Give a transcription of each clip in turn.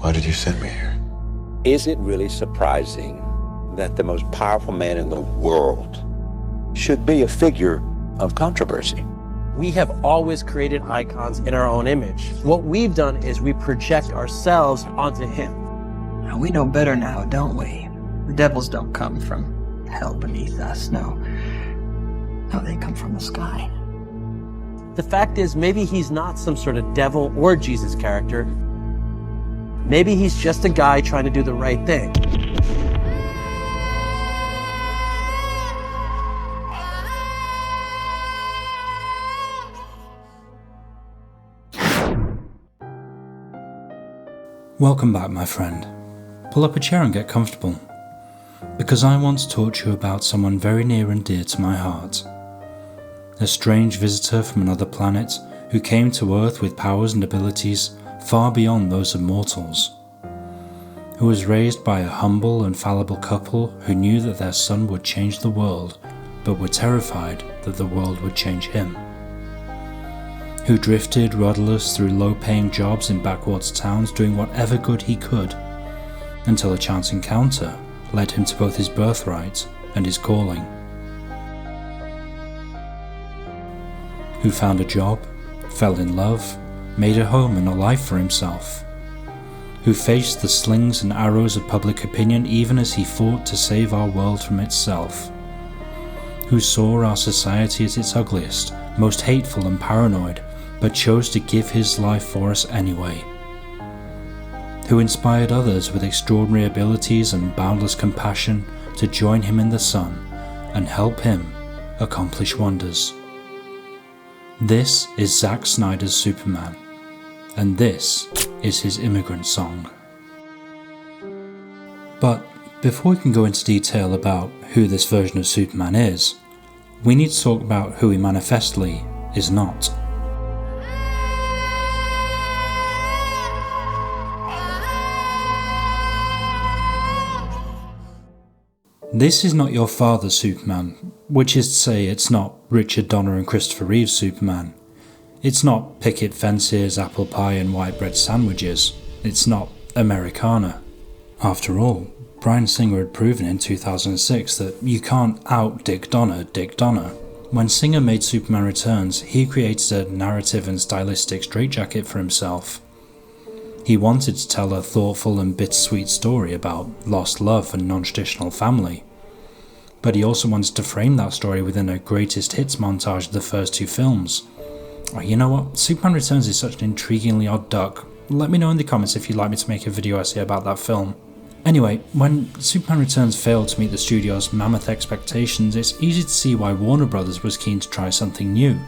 Why did you send me here? Is it really surprising that the most powerful man in the world should be a figure of controversy? We have always created icons in our own image. What we've done is we project ourselves onto him. We know better now, don't we? The devils don't come from hell beneath us, no. No, they come from the sky. The fact is, maybe he's not some sort of devil or Jesus character. Maybe he's just a guy trying to do the right thing. Welcome back, my friend. Pull up a chair and get comfortable, because I want to talk to you about someone very near and dear to my heart. A strange visitor from another planet who came to Earth with powers and abilities far beyond those of mortals, who was raised by a humble and fallible couple who knew that their son would change the world, but were terrified that the world would change him, who drifted rudderless through low-paying jobs in backwards towns doing whatever good he could, until a chance encounter led him to both his birthright and his calling, who found a job, fell in love, made a home and a life for himself, who faced the slings and arrows of public opinion even as he fought to save our world from itself, who saw our society at its ugliest, most hateful and paranoid, but chose to give his life for us anyway, who inspired others with extraordinary abilities and boundless compassion to join him in the sun and help him accomplish wonders. This is Zack Snyder's Superman, and this is his Immigrant song. But before we can go into detail about who this version of Superman is, we need to talk about who he manifestly is not. This is not your father's Superman, which is to say it's not Richard Donner and Christopher Reeve's Superman. It's not picket fences, apple pie and white bread sandwiches. It's not Americana. After all, Bryan Singer had proven in 2006 that you can't out-Dick Donner Dick Donner. When Singer made Superman Returns, he created a narrative and stylistic straitjacket for himself. He wanted to tell a thoughtful and bittersweet story about lost love and non-traditional family. But he also wanted to frame that story within a greatest hits montage of the first two films. You know what? Superman Returns is such an intriguingly odd duck. Let me know in the comments if you'd like me to make a video essay about that film. Anyway, when Superman Returns failed to meet the studio's mammoth expectations, it's easy to see why Warner Brothers was keen to try something new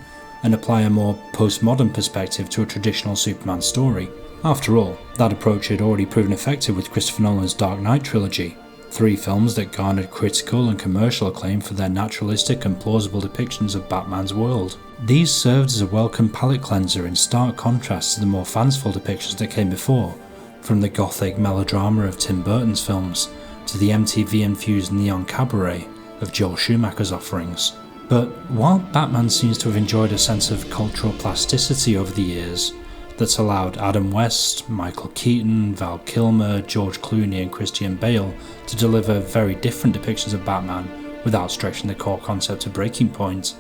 and apply a more postmodern perspective to a traditional Superman story. After all, that approach had already proven effective with Christopher Nolan's Dark Knight trilogy, 3 films that garnered critical and commercial acclaim for their naturalistic and plausible depictions of Batman's world. These served as a welcome palate cleanser in stark contrast to the more fanciful depictions that came before, from the gothic melodrama of Tim Burton's films to the MTV-infused neon cabaret of Joel Schumacher's offerings. But while Batman seems to have enjoyed a sense of cultural plasticity over the years, that's allowed Adam West, Michael Keaton, Val Kilmer, George Clooney and Christian Bale to deliver very different depictions of Batman without stretching the core concept to breaking point,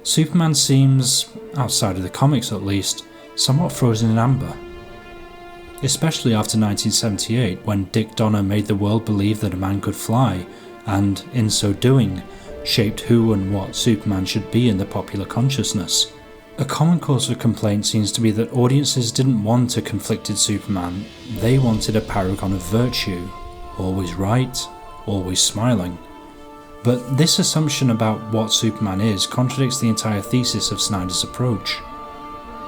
Superman seems, outside of the comics at least, somewhat frozen in amber. Especially after 1978, when Dick Donner made the world believe that a man could fly, and, in so doing, shaped who and what Superman should be in the popular consciousness. A common cause for complaint seems to be that audiences didn't want a conflicted Superman, they wanted a paragon of virtue, always right, always smiling. But this assumption about what Superman is contradicts the entire thesis of Snyder's approach.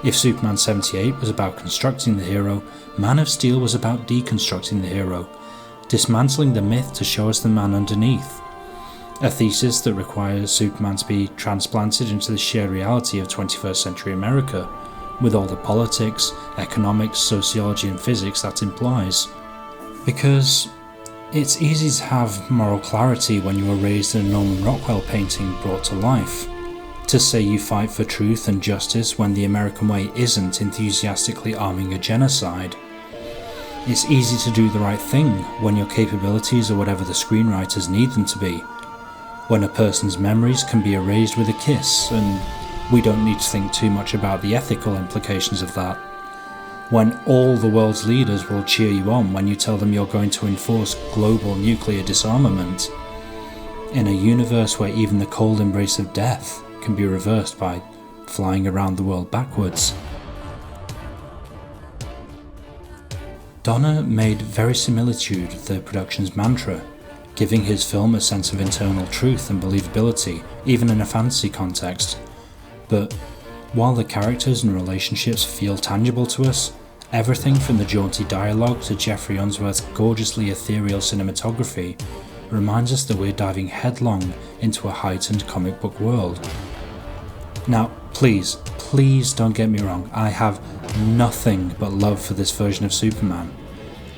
If Superman 78 was about constructing the hero, Man of Steel was about deconstructing the hero, dismantling the myth to show us the man underneath. A thesis that requires Superman to be transplanted into the sheer reality of 21st century America, with all the politics, economics, sociology and physics that implies. Because it's easy to have moral clarity when you are raised in a Norman Rockwell painting brought to life. To say you fight for truth and justice when the American way isn't enthusiastically arming a genocide. It's easy to do the right thing when your capabilities are whatever the screenwriters need them to be. When a person's memories can be erased with a kiss, and we don't need to think too much about the ethical implications of that. When all the world's leaders will cheer you on when you tell them you're going to enforce global nuclear disarmament. In a universe where even the cold embrace of death can be reversed by flying around the world backwards. Donner made verisimilitude the production's mantra, giving his film a sense of internal truth and believability, even in a fantasy context. But while the characters and relationships feel tangible to us, everything from the jaunty dialogue to Jeffrey Unsworth's gorgeously ethereal cinematography reminds us that we're diving headlong into a heightened comic book world. Now, please don't get me wrong, I have nothing but love for this version of Superman.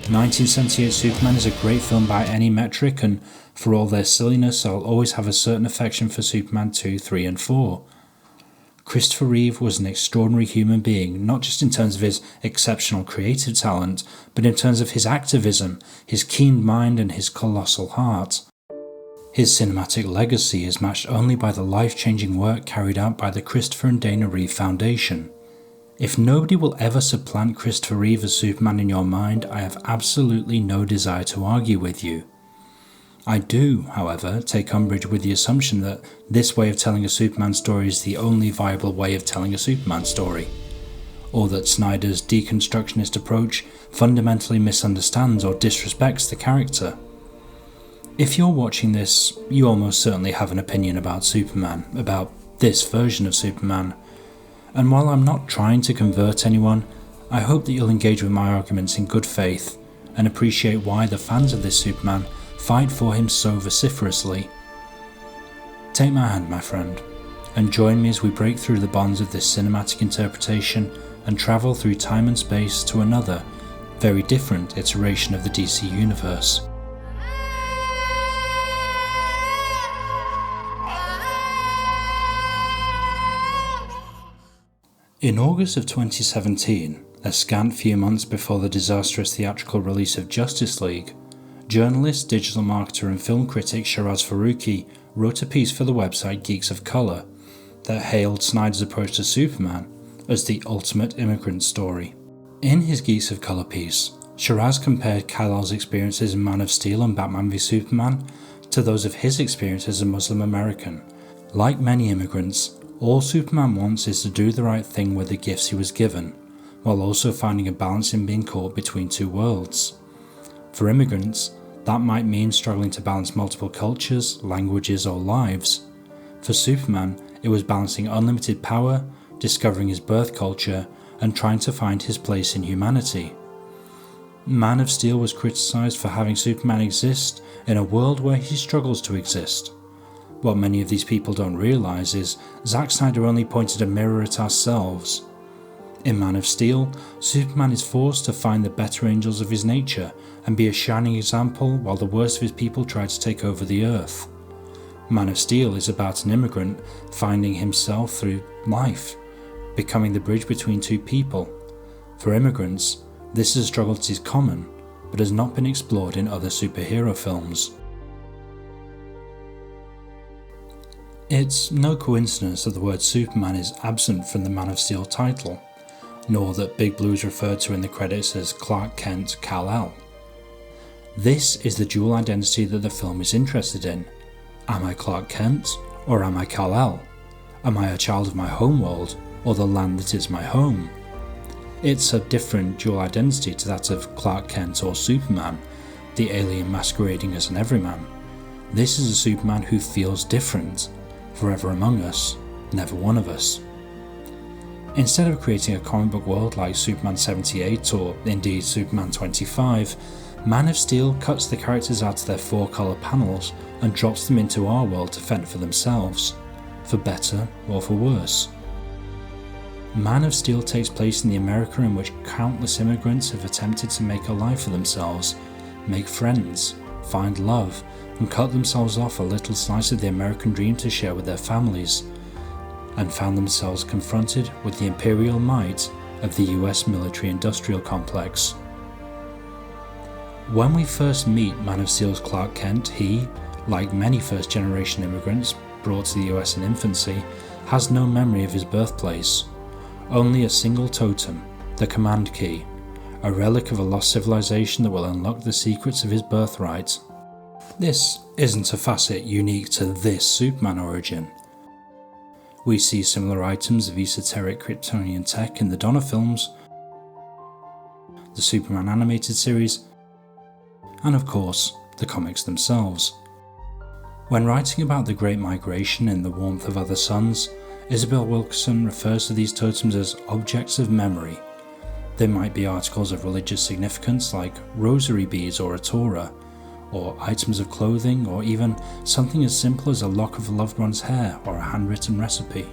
1978 Superman is a great film by any metric, and for all their silliness, I'll always have a certain affection for Superman 2, 3 and 4. Christopher Reeve was an extraordinary human being, not just in terms of his exceptional creative talent, but in terms of his activism, his keen mind and his colossal heart. His cinematic legacy is matched only by the life-changing work carried out by the Christopher and Dana Reeve Foundation. If nobody will ever supplant Christopher Reeve as Superman in your mind, I have absolutely no desire to argue with you. I do, however, take umbrage with the assumption that this way of telling a Superman story is the only viable way of telling a Superman story, or that Snyder's deconstructionist approach fundamentally misunderstands or disrespects the character. If you're watching this, you almost certainly have an opinion about Superman, about this version of Superman, and while I'm not trying to convert anyone, I hope that you'll engage with my arguments in good faith and appreciate why the fans of this Superman fight for him so vociferously. Take my hand, my friend, and join me as we break through the bonds of this cinematic interpretation and travel through time and space to another, very different iteration of the DC universe. In August of 2017, a scant few months before the disastrous theatrical release of Justice League, journalist, digital marketer and film critic Shiraz Faruqi wrote a piece for the website Geeks of Color that hailed Snyder's approach to Superman as the ultimate immigrant story. In his Geeks of Color piece, Shiraz compared Kal-El's experiences in Man of Steel and Batman v Superman to those of his experience as a Muslim American. Like many immigrants, all Superman wants is to do the right thing with the gifts he was given, while also finding a balance in being caught between two worlds. For immigrants, that might mean struggling to balance multiple cultures, languages or lives. For Superman, it was balancing unlimited power, discovering his birth culture, and trying to find his place in humanity. Man of Steel was criticised for having Superman exist in a world where he struggles to exist. What many of these people don't realise is Zack Snyder only pointed a mirror at ourselves. In Man of Steel, Superman is forced to find the better angels of his nature and be a shining example while the worst of his people try to take over the earth. Man of Steel is about an immigrant finding himself through life, becoming the bridge between two people. For immigrants, this is a struggle that is common, but has not been explored in other superhero films. It's no coincidence that the word Superman is absent from the Man of Steel title, nor that Big Blue is referred to in the credits as Clark Kent Kal-El. This is the dual identity that the film is interested in. Am I Clark Kent, or am I Kal-El? Am I a child of my homeworld, or the land that is my home? It's a different dual identity to that of Clark Kent or Superman, the alien masquerading as an everyman. This is a Superman who feels different, forever among us, never one of us. Instead of creating a comic book world like Superman 78 or indeed Superman 25, Man of Steel cuts the characters out of their 4-colour panels and drops them into our world to fend for themselves, for better or for worse. Man of Steel takes place in the America in which countless immigrants have attempted to make a life for themselves, make friends, find love, and cut themselves off a little slice of the American dream to share with their families, and found themselves confronted with the imperial might of the US military-industrial complex. When we first meet Man of Steel's Clark Kent, he, like many first-generation immigrants brought to the US in infancy, has no memory of his birthplace. Only a single totem, the command key, a relic of a lost civilization that will unlock the secrets of his birthright. This isn't a facet unique to this Superman origin. We see similar items of esoteric Kryptonian tech in the Donner films, the Superman animated series, and of course, the comics themselves. When writing about the Great Migration in The Warmth of Other Suns, Isabel Wilkerson refers to these totems as objects of memory. They might be articles of religious significance like rosary beads or a Torah, or items of clothing, or even something as simple as a lock of a loved one's hair or a handwritten recipe.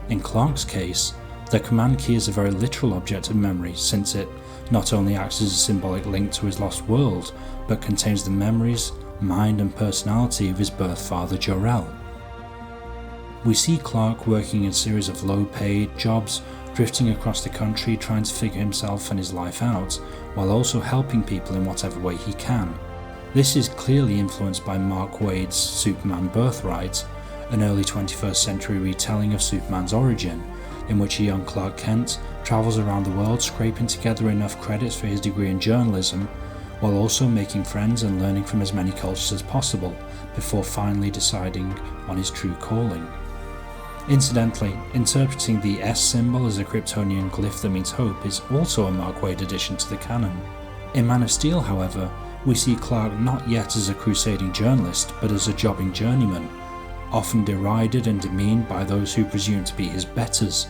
In Clark's case, the command key is a very literal object of memory, since it not only acts as a symbolic link to his lost world, but contains the memories, mind and personality of his birth father Jor-El. We see Clark working in a series of low-paid jobs, drifting across the country trying to figure himself and his life out, while also helping people in whatever way he can. This is clearly influenced by Mark Waid's Superman Birthright, an early 21st century retelling of Superman's origin, in which a young Clark Kent travels around the world scraping together enough credits for his degree in journalism, while also making friends and learning from as many cultures as possible, before finally deciding on his true calling. Incidentally, interpreting the S symbol as a Kryptonian glyph that means hope is also a Mark Waid addition to the canon. In Man of Steel, however, we see Clark not yet as a crusading journalist, but as a jobbing journeyman, often derided and demeaned by those who presume to be his betters.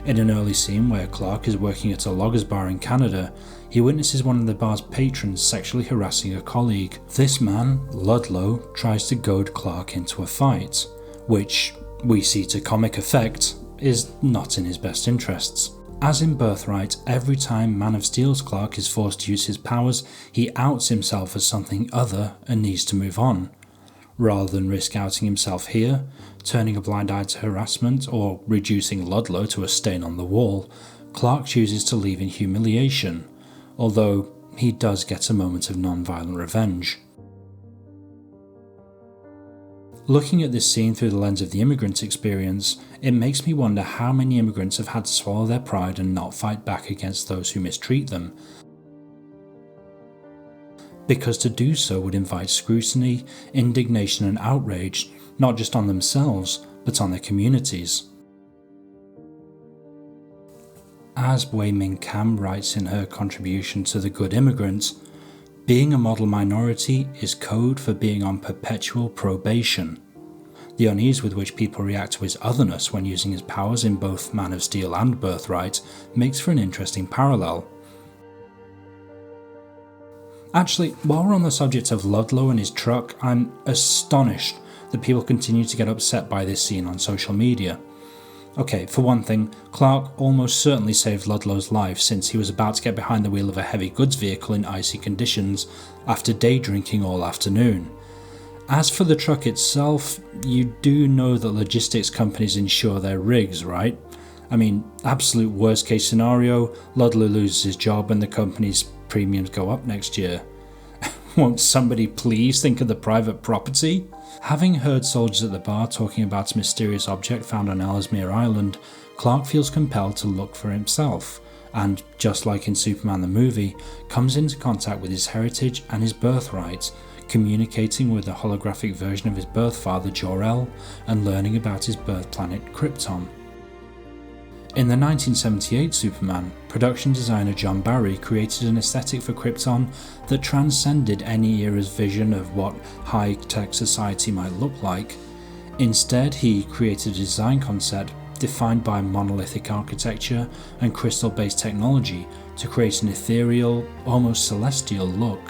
In an early scene where Clark is working at a loggers bar in Canada, he witnesses one of the bar's patrons sexually harassing a colleague. This man, Ludlow, tries to goad Clark into a fight, which, we see to comic effect, is not in his best interests. As in Birthright, every time Man of Steel's Clark is forced to use his powers, he outs himself as something other and needs to move on. Rather than risk outing himself here, turning a blind eye to harassment, or reducing Ludlow to a stain on the wall, Clark chooses to leave in humiliation, although he does get a moment of non-violent revenge. Looking at this scene through the lens of the immigrant experience, it makes me wonder how many immigrants have had to swallow their pride and not fight back against those who mistreat them, because to do so would invite scrutiny, indignation and outrage, not just on themselves, but on their communities. As Wei Ming Kam writes in her contribution to The Good Immigrant, being a model minority is code for being on perpetual probation. The unease with which people react to his otherness when using his powers in both Man of Steel and Birthright makes for an interesting parallel. Actually, while we're on the subject of Ludlow and his truck, I'm astonished that people continue to get upset by this scene on social media. Okay, for one thing, Clark almost certainly saved Ludlow's life since he was about to get behind the wheel of a heavy goods vehicle in icy conditions after day drinking all afternoon. As for the truck itself, you do know that logistics companies insure their rigs, right? I mean, absolute worst case scenario, Ludlow loses his job and the company's premiums go up next year. Won't somebody please think of the private property? Having heard soldiers at the bar talking about a mysterious object found on Ellesmere Island, Clark feels compelled to look for himself, and, just like in Superman the movie, comes into contact with his heritage and his birthright, communicating with a holographic version of his birth father Jor-El, and learning about his birth planet Krypton. In the 1978 Superman, production designer John Barry created an aesthetic for Krypton that transcended any era's vision of what high-tech society might look like. Instead, he created a design concept defined by monolithic architecture and crystal-based technology to create an ethereal, almost celestial look.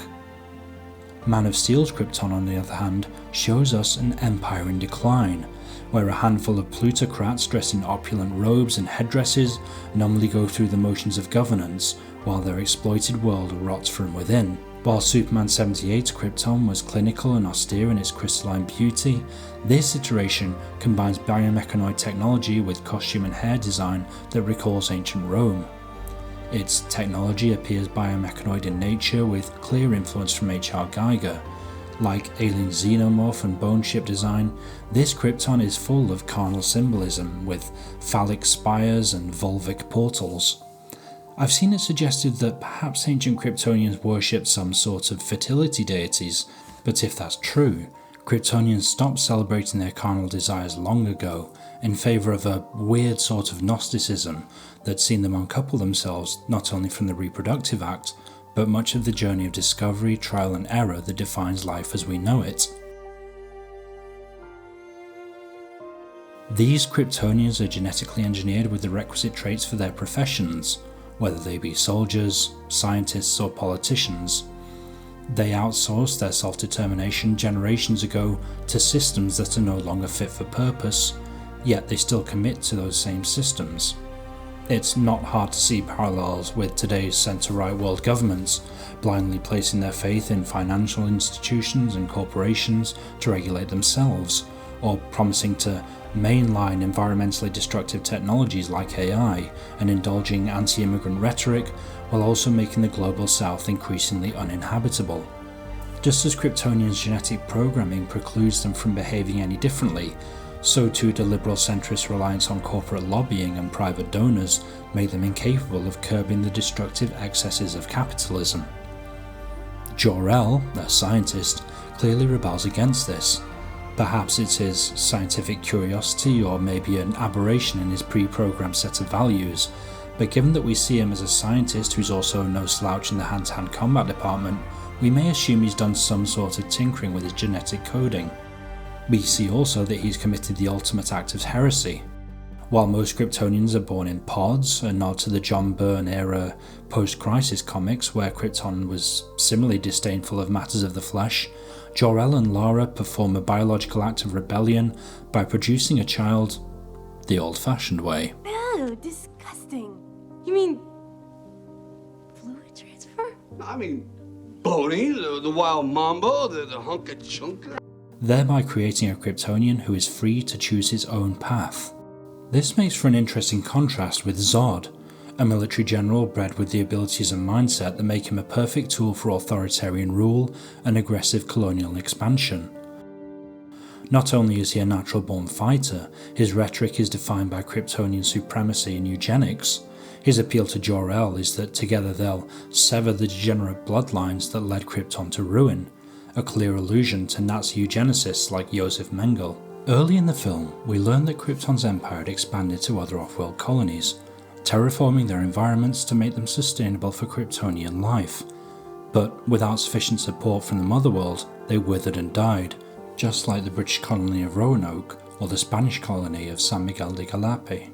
Man of Steel's Krypton, on the other hand, shows us an empire in decline, where a handful of plutocrats dressed in opulent robes and headdresses numbly go through the motions of governance while their exploited world rots from within. While Superman 78's Krypton was clinical and austere in its crystalline beauty, this iteration combines biomechanoid technology with costume and hair design that recalls ancient Rome. Its technology appears biomechanoid in nature with clear influence from H.R. Geiger. Like alien xenomorph and bone ship design, this Krypton is full of carnal symbolism with phallic spires and vulvic portals. I've seen it suggested that perhaps ancient Kryptonians worshipped some sort of fertility deities, but if that's true, Kryptonians stopped celebrating their carnal desires long ago in favour of a weird sort of Gnosticism that's seen them uncouple themselves not only from the reproductive act, but much of the journey of discovery, trial and error that defines life as we know it. These Kryptonians are genetically engineered with the requisite traits for their professions, whether they be soldiers, scientists or politicians. They outsourced their self-determination generations ago to systems that are no longer fit for purpose, yet they still commit to those same systems. It's not hard to see parallels with today's centre-right world governments, blindly placing their faith in financial institutions and corporations to regulate themselves, or promising to mainline environmentally destructive technologies like AI and indulging anti-immigrant rhetoric while also making the global south increasingly uninhabitable. Just as Kryptonians' genetic programming precludes them from behaving any differently, so too do liberal centrist reliance on corporate lobbying and private donors make them incapable of curbing the destructive excesses of capitalism. Jor-El, a scientist, clearly rebels against this. Perhaps it's his scientific curiosity or maybe an aberration in his pre-programmed set of values, but given that we see him as a scientist who's also no slouch in the hand-to-hand combat department, we may assume he's done some sort of tinkering with his genetic coding. We see also that he's committed the ultimate act of heresy. While most Kryptonians are born in pods, a nod to the John Byrne era post-crisis comics where Krypton was similarly disdainful of matters of the flesh, Jor-El and Lara perform a biological act of rebellion by producing a child the old-fashioned way. Ew, disgusting. You mean fluid transfer? I mean, Boney, the wild mambo, the hunka chunka. Thereby creating a Kryptonian who is free to choose his own path. This makes for an interesting contrast with Zod, a military general bred with the abilities and mindset that make him a perfect tool for authoritarian rule and aggressive colonial expansion. Not only is he a natural-born fighter, his rhetoric is defined by Kryptonian supremacy and eugenics. His appeal to Jor-El is that together they'll sever the degenerate bloodlines that led Krypton to ruin, a clear allusion to Nazi eugenicists like Josef Mengele. Early in the film, we learn that Krypton's empire had expanded to other off-world colonies, terraforming their environments to make them sustainable for Kryptonian life. But without sufficient support from the motherworld, they withered and died, just like the British colony of Roanoke or the Spanish colony of San Miguel de Galape.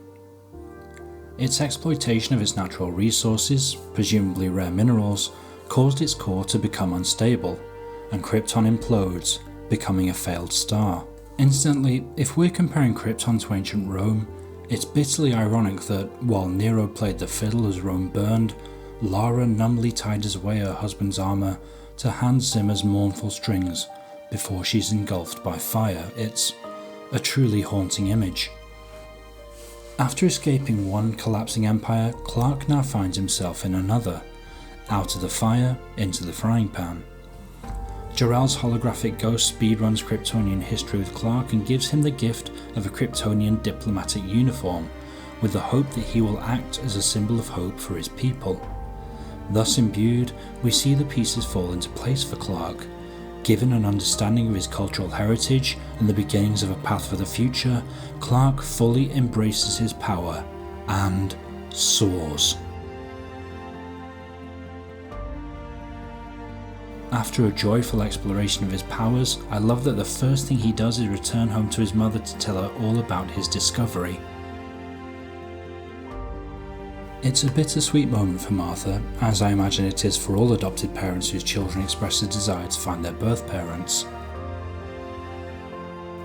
Its exploitation of its natural resources, presumably rare minerals, caused its core to become unstable, and Krypton implodes, becoming a failed star. Incidentally, if we're comparing Krypton to ancient Rome, it's bitterly ironic that while Nero played the fiddle as Rome burned, Lara numbly tidies away her husband's armour to Hans Zimmer's mournful strings before she's engulfed by fire. It's a truly haunting image. After escaping one collapsing empire, Clark now finds himself in another, out of the fire, into the frying pan. Jor-El's holographic ghost speedruns Kryptonian history with Clark and gives him the gift of a Kryptonian diplomatic uniform, with the hope that he will act as a symbol of hope for his people. Thus imbued, we see the pieces fall into place for Clark. Given an understanding of his cultural heritage and the beginnings of a path for the future, Clark fully embraces his power and soars. After a joyful exploration of his powers, I love that the first thing he does is return home to his mother to tell her all about his discovery. It's a bittersweet moment for Martha, as I imagine it is for all adopted parents whose children express a desire to find their birth parents.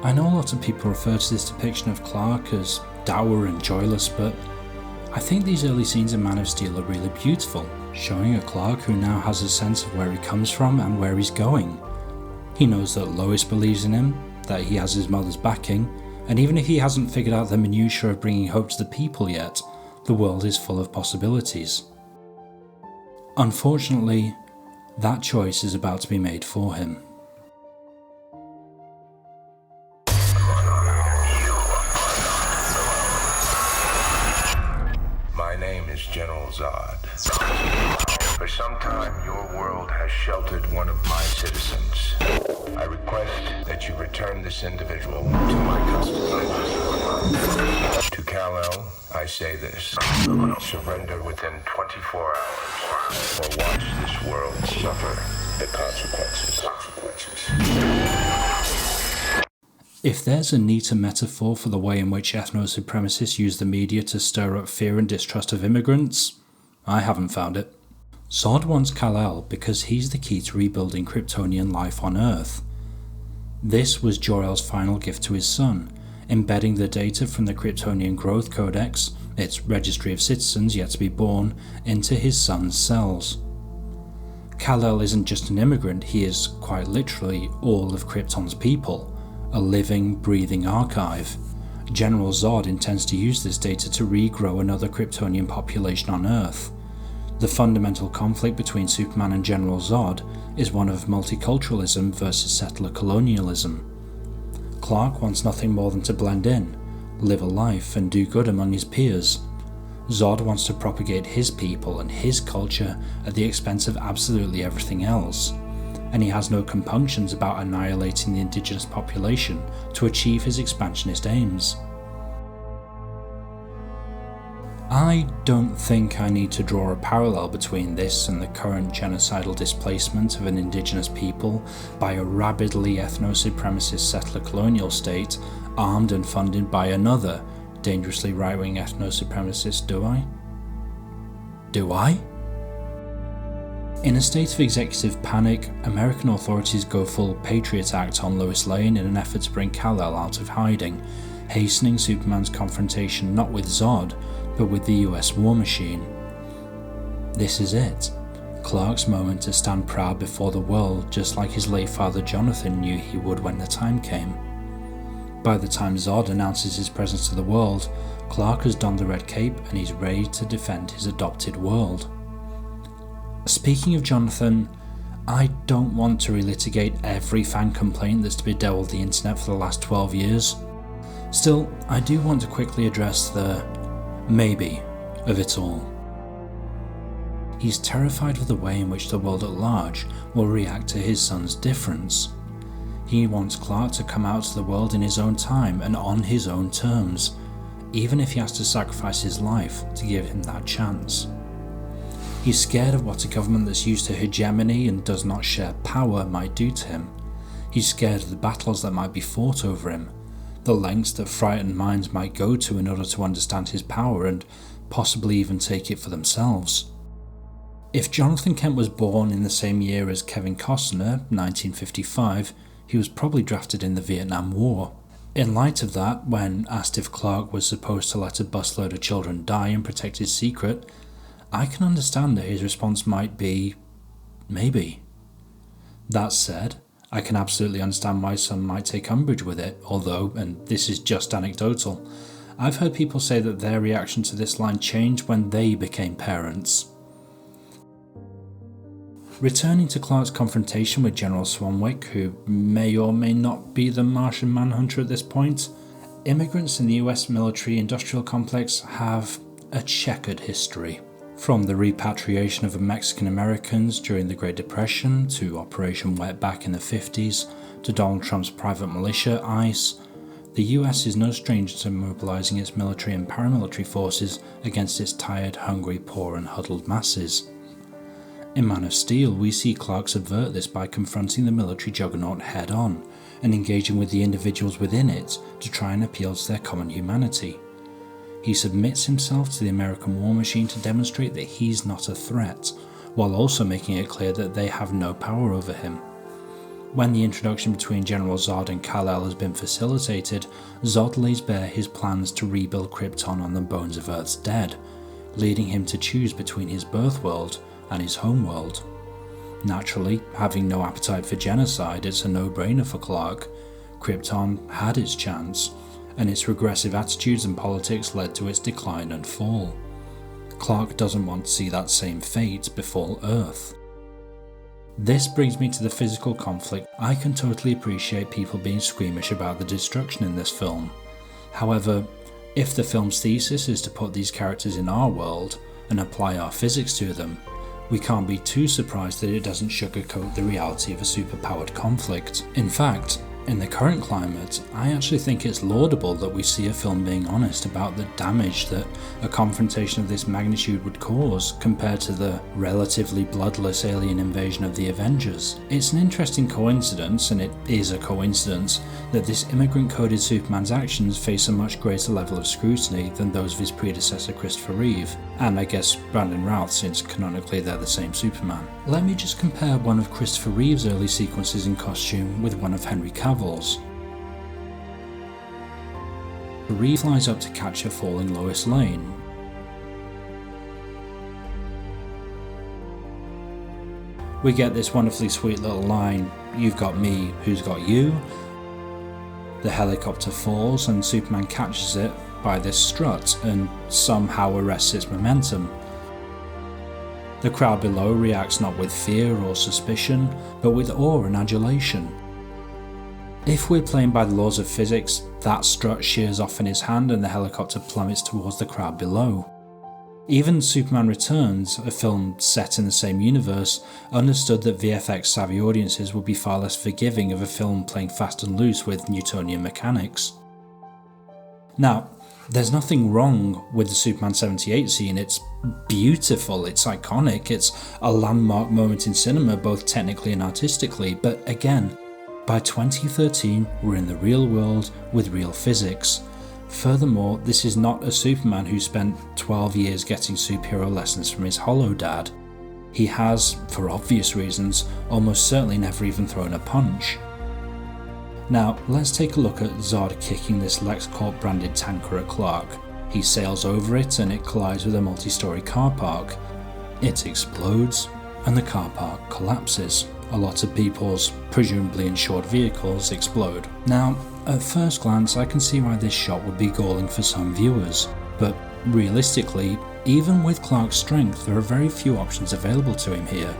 I know a lot of people refer to this depiction of Clark as dour and joyless, but I think these early scenes in Man of Steel are really beautiful, showing a Clark who now has a sense of where he comes from and where he's going. He knows that Lois believes in him, that he has his mother's backing, and even if he hasn't figured out the minutiae of bringing hope to the people yet, the world is full of possibilities. Unfortunately, that choice is about to be made for him. My name is General Zod. For some time, your world has sheltered one of my citizens. I request that you return this individual to my custody. To Kal-El, I say this. Surrender within 24 hours, or watch this world suffer the consequences. If there's a neater metaphor for the way in which ethno-supremacists use the media to stir up fear and distrust of immigrants, I haven't found it. Zod wants Kal-El because he's the key to rebuilding Kryptonian life on Earth. This was Jor-El's final gift to his son, embedding the data from the Kryptonian Growth Codex, its registry of citizens yet to be born, into his son's cells. Kal-El isn't just an immigrant, he is, quite literally, all of Krypton's people, a living, breathing archive. General Zod intends to use this data to regrow another Kryptonian population on Earth. The fundamental conflict between Superman and General Zod is one of multiculturalism versus settler colonialism. Clark wants nothing more than to blend in, live a life and do good among his peers. Zod wants to propagate his people and his culture at the expense of absolutely everything else, and he has no compunctions about annihilating the indigenous population to achieve his expansionist aims. I don't think I need to draw a parallel between this and the current genocidal displacement of an indigenous people by a rabidly ethno-supremacist settler colonial state armed and funded by another dangerously right-wing ethno-supremacist, do I? Do I? In a state of executive panic, American authorities go full Patriot Act on Lois Lane in an effort to bring Kal-El out of hiding, hastening Superman's confrontation not with Zod, but with the US war machine. This is it, Clark's moment to stand proud before the world, just like his late father Jonathan knew he would when the time came. By the time Zod announces his presence to the world, Clark has donned the red cape and he's ready to defend his adopted world. Speaking of Jonathan, I don't want to relitigate every fan complaint that's bedeviled the internet for the last 12 years. Still, I do want to quickly address the maybe of it all. He's terrified of the way in which the world at large will react to his son's difference. He wants Clark to come out to the world in his own time and on his own terms, even if he has to sacrifice his life to give him that chance. He's scared of what a government that's used to hegemony and does not share power might do to him. He's scared of the battles that might be fought over him, the lengths that frightened minds might go to in order to understand his power and possibly even take it for themselves. If Jonathan Kent was born in the same year as Kevin Costner, 1955, he was probably drafted in the Vietnam War. In light of that, when asked if Clark was supposed to let a busload of children die and protect his secret, I can understand that his response might be, maybe. That said, I can absolutely understand why some might take umbrage with it, although, and this is just anecdotal, I've heard people say that their reaction to this line changed when they became parents. Returning to Clark's confrontation with General Swanwick, who may or may not be the Martian Manhunter at this point, immigrants in the US military-industrial complex have a checkered history. From the repatriation of Mexican Americans during the Great Depression, to Operation Wetback in the 50s, to Donald Trump's private militia, ICE, the US is no stranger to mobilizing its military and paramilitary forces against its tired, hungry, poor and huddled masses. In Man of Steel, we see Clark subvert this by confronting the military juggernaut head-on and engaging with the individuals within it to try and appeal to their common humanity. He submits himself to the American war machine to demonstrate that he's not a threat, while also making it clear that they have no power over him. When the introduction between General Zod and Kal-El has been facilitated, Zod lays bare his plans to rebuild Krypton on the bones of Earth's dead, leading him to choose between his birth world and his home world. Naturally, having no appetite for genocide, it's a no-brainer for Clark. Krypton had its chance, and its regressive attitudes and politics led to its decline and fall. Clark doesn't want to see that same fate befall Earth. This brings me to the physical conflict. I can totally appreciate people being squeamish about the destruction in this film. However, if the film's thesis is to put these characters in our world and apply our physics to them, we can't be too surprised that it doesn't sugarcoat the reality of a superpowered conflict. In fact, in the current climate, I actually think it's laudable that we see a film being honest about the damage that a confrontation of this magnitude would cause compared to the relatively bloodless alien invasion of the Avengers. It's an interesting coincidence, and it is a coincidence, that this immigrant-coded Superman's actions face a much greater level of scrutiny than those of his predecessor Christopher Reeve, and I guess Brandon Routh, since canonically they're the same Superman. Let me just compare one of Christopher Reeve's early sequences in costume with one of Henry Cavill's. Reeve flies up to catch a falling Lois Lane. We get this wonderfully sweet little line, "You've got me, who's got you?" The helicopter falls and Superman catches it by this strut and somehow arrests its momentum. The crowd below reacts not with fear or suspicion, but with awe and adulation. If we're playing by the laws of physics, that strut shears off in his hand and the helicopter plummets towards the crowd below. Even Superman Returns, a film set in the same universe, understood that VFX-savvy audiences would be far less forgiving of a film playing fast and loose with Newtonian mechanics. Now, there's nothing wrong with the Superman 78 scene. It's beautiful, it's iconic, it's a landmark moment in cinema both technically and artistically, but again, by 2013 we're in the real world with real physics. Furthermore, this is not a Superman who spent 12 years getting superhero lessons from his holo dad. He has, for obvious reasons, almost certainly never even thrown a punch. Now, let's take a look at Zod kicking this LexCorp branded tanker at Clark. He sails over it and it collides with a multi-story car park. It explodes and the car park collapses. A lot of people's presumably insured vehicles explode. Now, at first glance I can see why this shot would be galling for some viewers, but realistically, even with Clark's strength, there are very few options available to him here.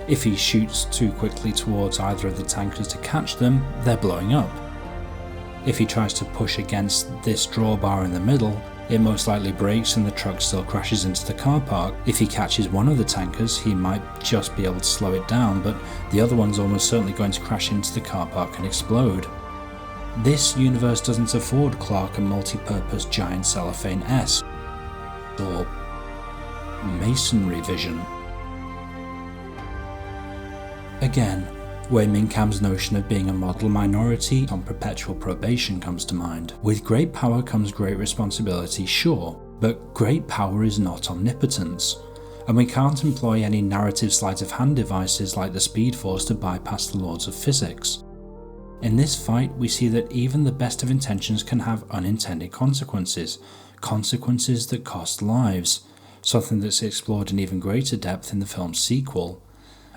If he shoots too quickly towards either of the tankers to catch them, they're blowing up. If he tries to push against this drawbar in the middle, it most likely breaks and the truck still crashes into the car park. If he catches one of the tankers, he might just be able to slow it down, but the other one's almost certainly going to crash into the car park and explode. This universe doesn't afford Clark a multi-purpose giant cellophane S or masonry vision. Again, Wei Min-Kam's notion of being a model minority on perpetual probation comes to mind. With great power comes great responsibility, sure, but great power is not omnipotence, and we can't employ any narrative sleight of hand devices like the Speed Force to bypass the laws of physics. In this fight, we see that even the best of intentions can have unintended consequences, consequences that cost lives, something that's explored in even greater depth in the film's sequel.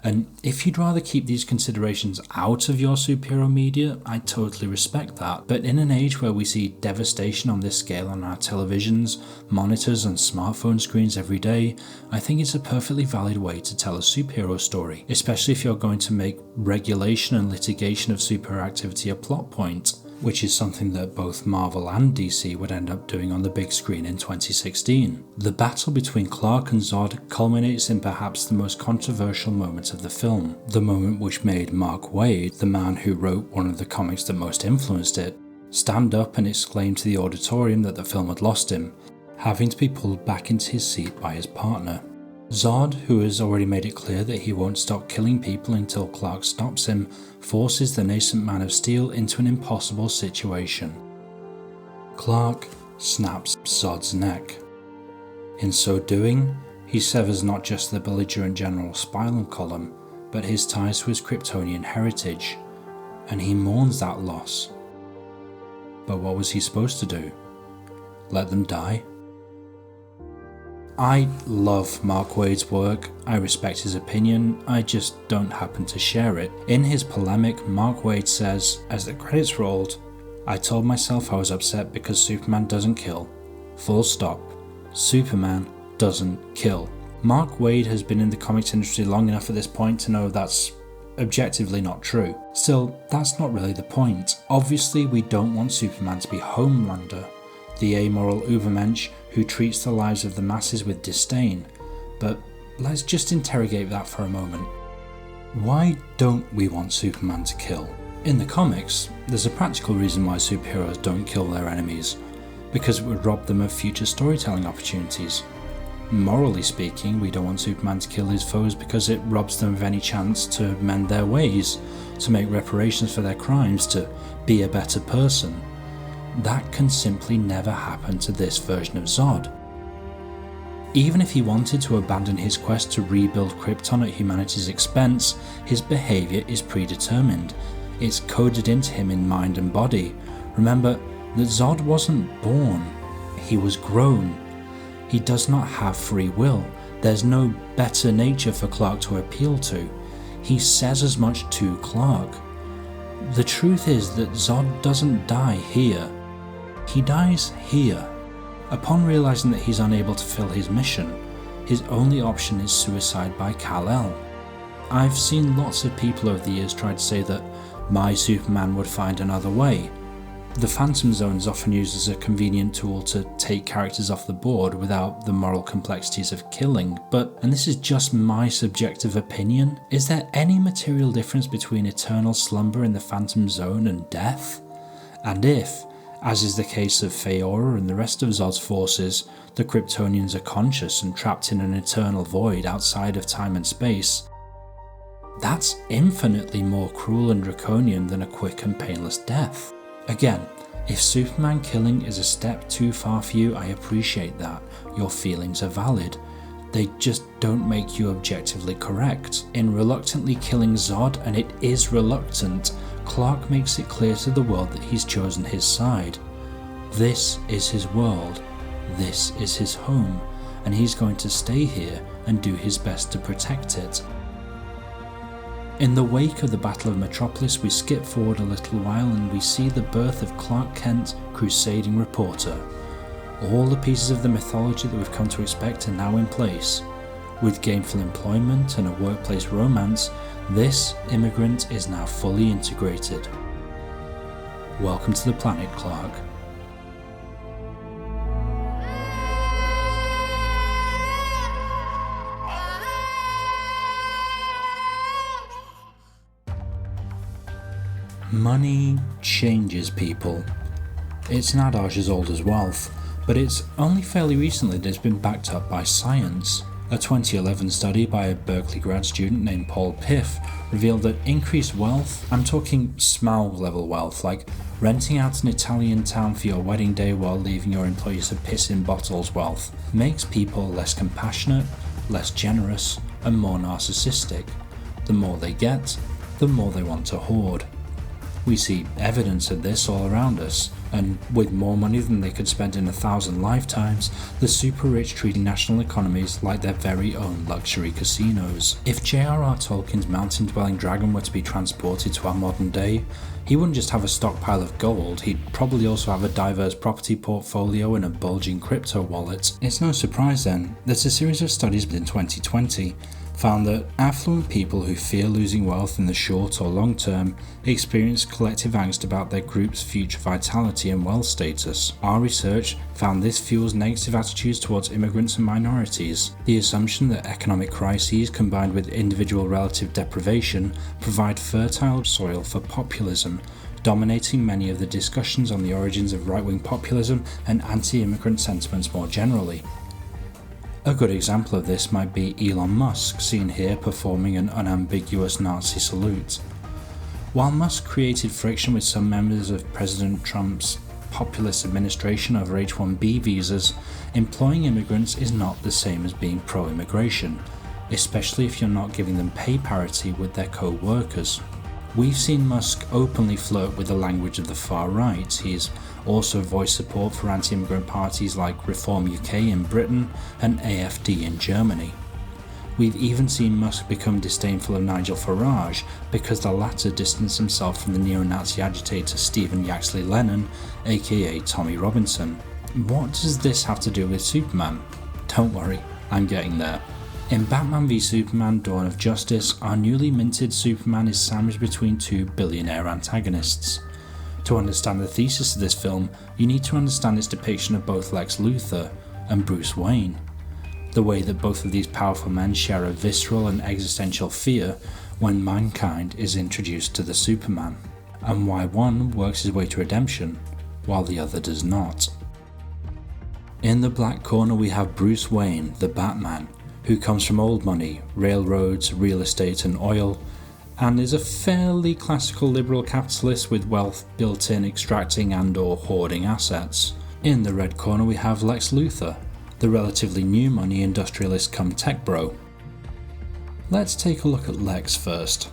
And if you'd rather keep these considerations out of your superhero media, I totally respect that. But in an age where we see devastation on this scale on our televisions, monitors and smartphone screens every day, I think it's a perfectly valid way to tell a superhero story, especially if you're going to make regulation and litigation of superhero activity a plot point, which is something that both Marvel and DC would end up doing on the big screen in 2016. The battle between Clark and Zod culminates in perhaps the most controversial moment of the film, the moment which made Mark Waid, the man who wrote one of the comics that most influenced it, stand up and exclaim to the auditorium that the film had lost him, having to be pulled back into his seat by his partner. Zod, who has already made it clear that he won't stop killing people until Clark stops him, forces the nascent Man of Steel into an impossible situation. Clark snaps Zod's neck. In so doing, he severs not just the belligerent general's spinal column, but his ties to his Kryptonian heritage, and he mourns that loss. But what was he supposed to do? Let them die? I love Mark Waid's work, I respect his opinion, I just don't happen to share it. In his polemic, Mark Waid says, as the credits rolled, "I told myself I was upset because Superman doesn't kill. Full stop. Superman doesn't kill. Mark Waid has been in the comics industry long enough at this point to know that's objectively not true. Still, that's not really the point. Obviously, we don't want Superman to be Homelander, the amoral Ubermensch who treats the lives of the masses with disdain, but let's just interrogate that for a moment. Why don't we want Superman to kill? In the comics, there's a practical reason why superheroes don't kill their enemies, because it would rob them of future storytelling opportunities. Morally speaking, we don't want Superman to kill his foes because it robs them of any chance to mend their ways, to make reparations for their crimes, to be a better person. That can simply never happen to this version of Zod. Even if he wanted to abandon his quest to rebuild Krypton at humanity's expense, his behaviour is predetermined. It's coded into him in mind and body. Remember that Zod wasn't born, he was grown. He does not have free will. There's no better nature for Clark to appeal to. He says as much to Clark. The truth is that Zod doesn't die here. He dies here. Upon realizing that he's unable to fulfill his mission, his only option is suicide by Kal-El. I've seen lots of people over the years try to say that my Superman would find another way. The Phantom Zone is often used as a convenient tool to take characters off the board without the moral complexities of killing, but, and this is just my subjective opinion, is there any material difference between eternal slumber in the Phantom Zone and death? And if, as is the case of Feora and the rest of Zod's forces, the Kryptonians are conscious and trapped in an eternal void outside of time and space, that's infinitely more cruel and draconian than a quick and painless death. Again, if Superman killing is a step too far for you, I appreciate that. Your feelings are valid. They just don't make you objectively correct. In reluctantly killing Zod, and it is reluctant, Clark makes it clear to the world that he's chosen his side. This is his world. This is his home. And he's going to stay here and do his best to protect it. In the wake of the Battle of Metropolis, we skip forward a little while and we see the birth of Clark Kent, crusading reporter. All the pieces of the mythology that we've come to expect are now in place. With gainful employment and a workplace romance, this Immigrant is now fully integrated. Welcome to the planet, Clark. Money changes people. It's an adage as old as wealth, but it's only fairly recently that it's been backed up by science. A 2011 study by a Berkeley grad student named Paul Piff revealed that increased wealth, I'm talking Smaug level wealth, like renting out an Italian town for your wedding day while leaving your employees to piss in bottles wealth, makes people less compassionate, less generous, and more narcissistic. The more they get, the more they want to hoard. We see evidence of this all around us, and with more money than they could spend in 1,000 lifetimes, the super rich treating national economies like their very own luxury casinos. If J.R.R. Tolkien's mountain-dwelling dragon were to be transported to our modern day, he wouldn't just have a stockpile of gold, he'd probably also have a diverse property portfolio and a bulging crypto wallet. It's no surprise then that a series of studies in 2020 found that affluent people who fear losing wealth in the short or long term experience collective angst about their group's future vitality and wealth status. Our research found this fuels negative attitudes towards immigrants and minorities. The assumption that economic crises combined with individual relative deprivation provide fertile soil for populism, dominating many of the discussions on the origins of right-wing populism and anti-immigrant sentiments more generally. A good example of this might be Elon Musk, seen here performing an unambiguous Nazi salute. While Musk created friction with some members of President Trump's populist administration over H-1B visas, employing immigrants is not the same as being pro-immigration, especially if you're not giving them pay parity with their co-workers. We've seen Musk openly flirt with the language of the far right. He's also voiced support for anti-immigrant parties like Reform UK in Britain and AFD in Germany. We've even seen Musk become disdainful of Nigel Farage because the latter distanced himself from the neo-Nazi agitator Stephen Yaxley Lennon, aka Tommy Robinson. What does this have to do with Superman? Don't worry, I'm getting there. In Batman v Superman Dawn of Justice, our newly minted Superman is sandwiched between two billionaire antagonists. To understand the thesis of this film, you need to understand its depiction of both Lex Luthor and Bruce Wayne. The way that both of these powerful men share a visceral and existential fear when mankind is introduced to the Superman, and why one works his way to redemption while the other does not. In the black corner we have Bruce Wayne, the Batman, who comes from old money, railroads, real estate and oil, and is a fairly classical liberal capitalist with wealth built in extracting and or hoarding assets. In the red corner we have Lex Luthor, the relatively new money industrialist come tech bro. Let's take a look at Lex first.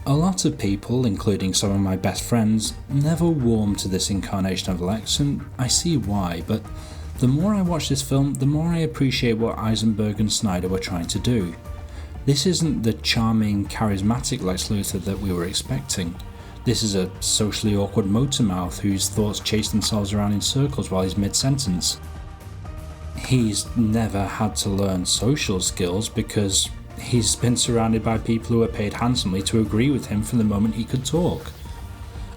A lot of people, including some of my best friends, never warmed to this incarnation of Lex, and I see why, but the more I watch this film, the more I appreciate what Eisenberg and Snyder were trying to do. This isn't the charming, charismatic Lex Luthor that we were expecting. This is a socially awkward motor mouth whose thoughts chase themselves around in circles while he's mid-sentence. He's never had to learn social skills because he's been surrounded by people who are paid handsomely to agree with him from the moment he could talk.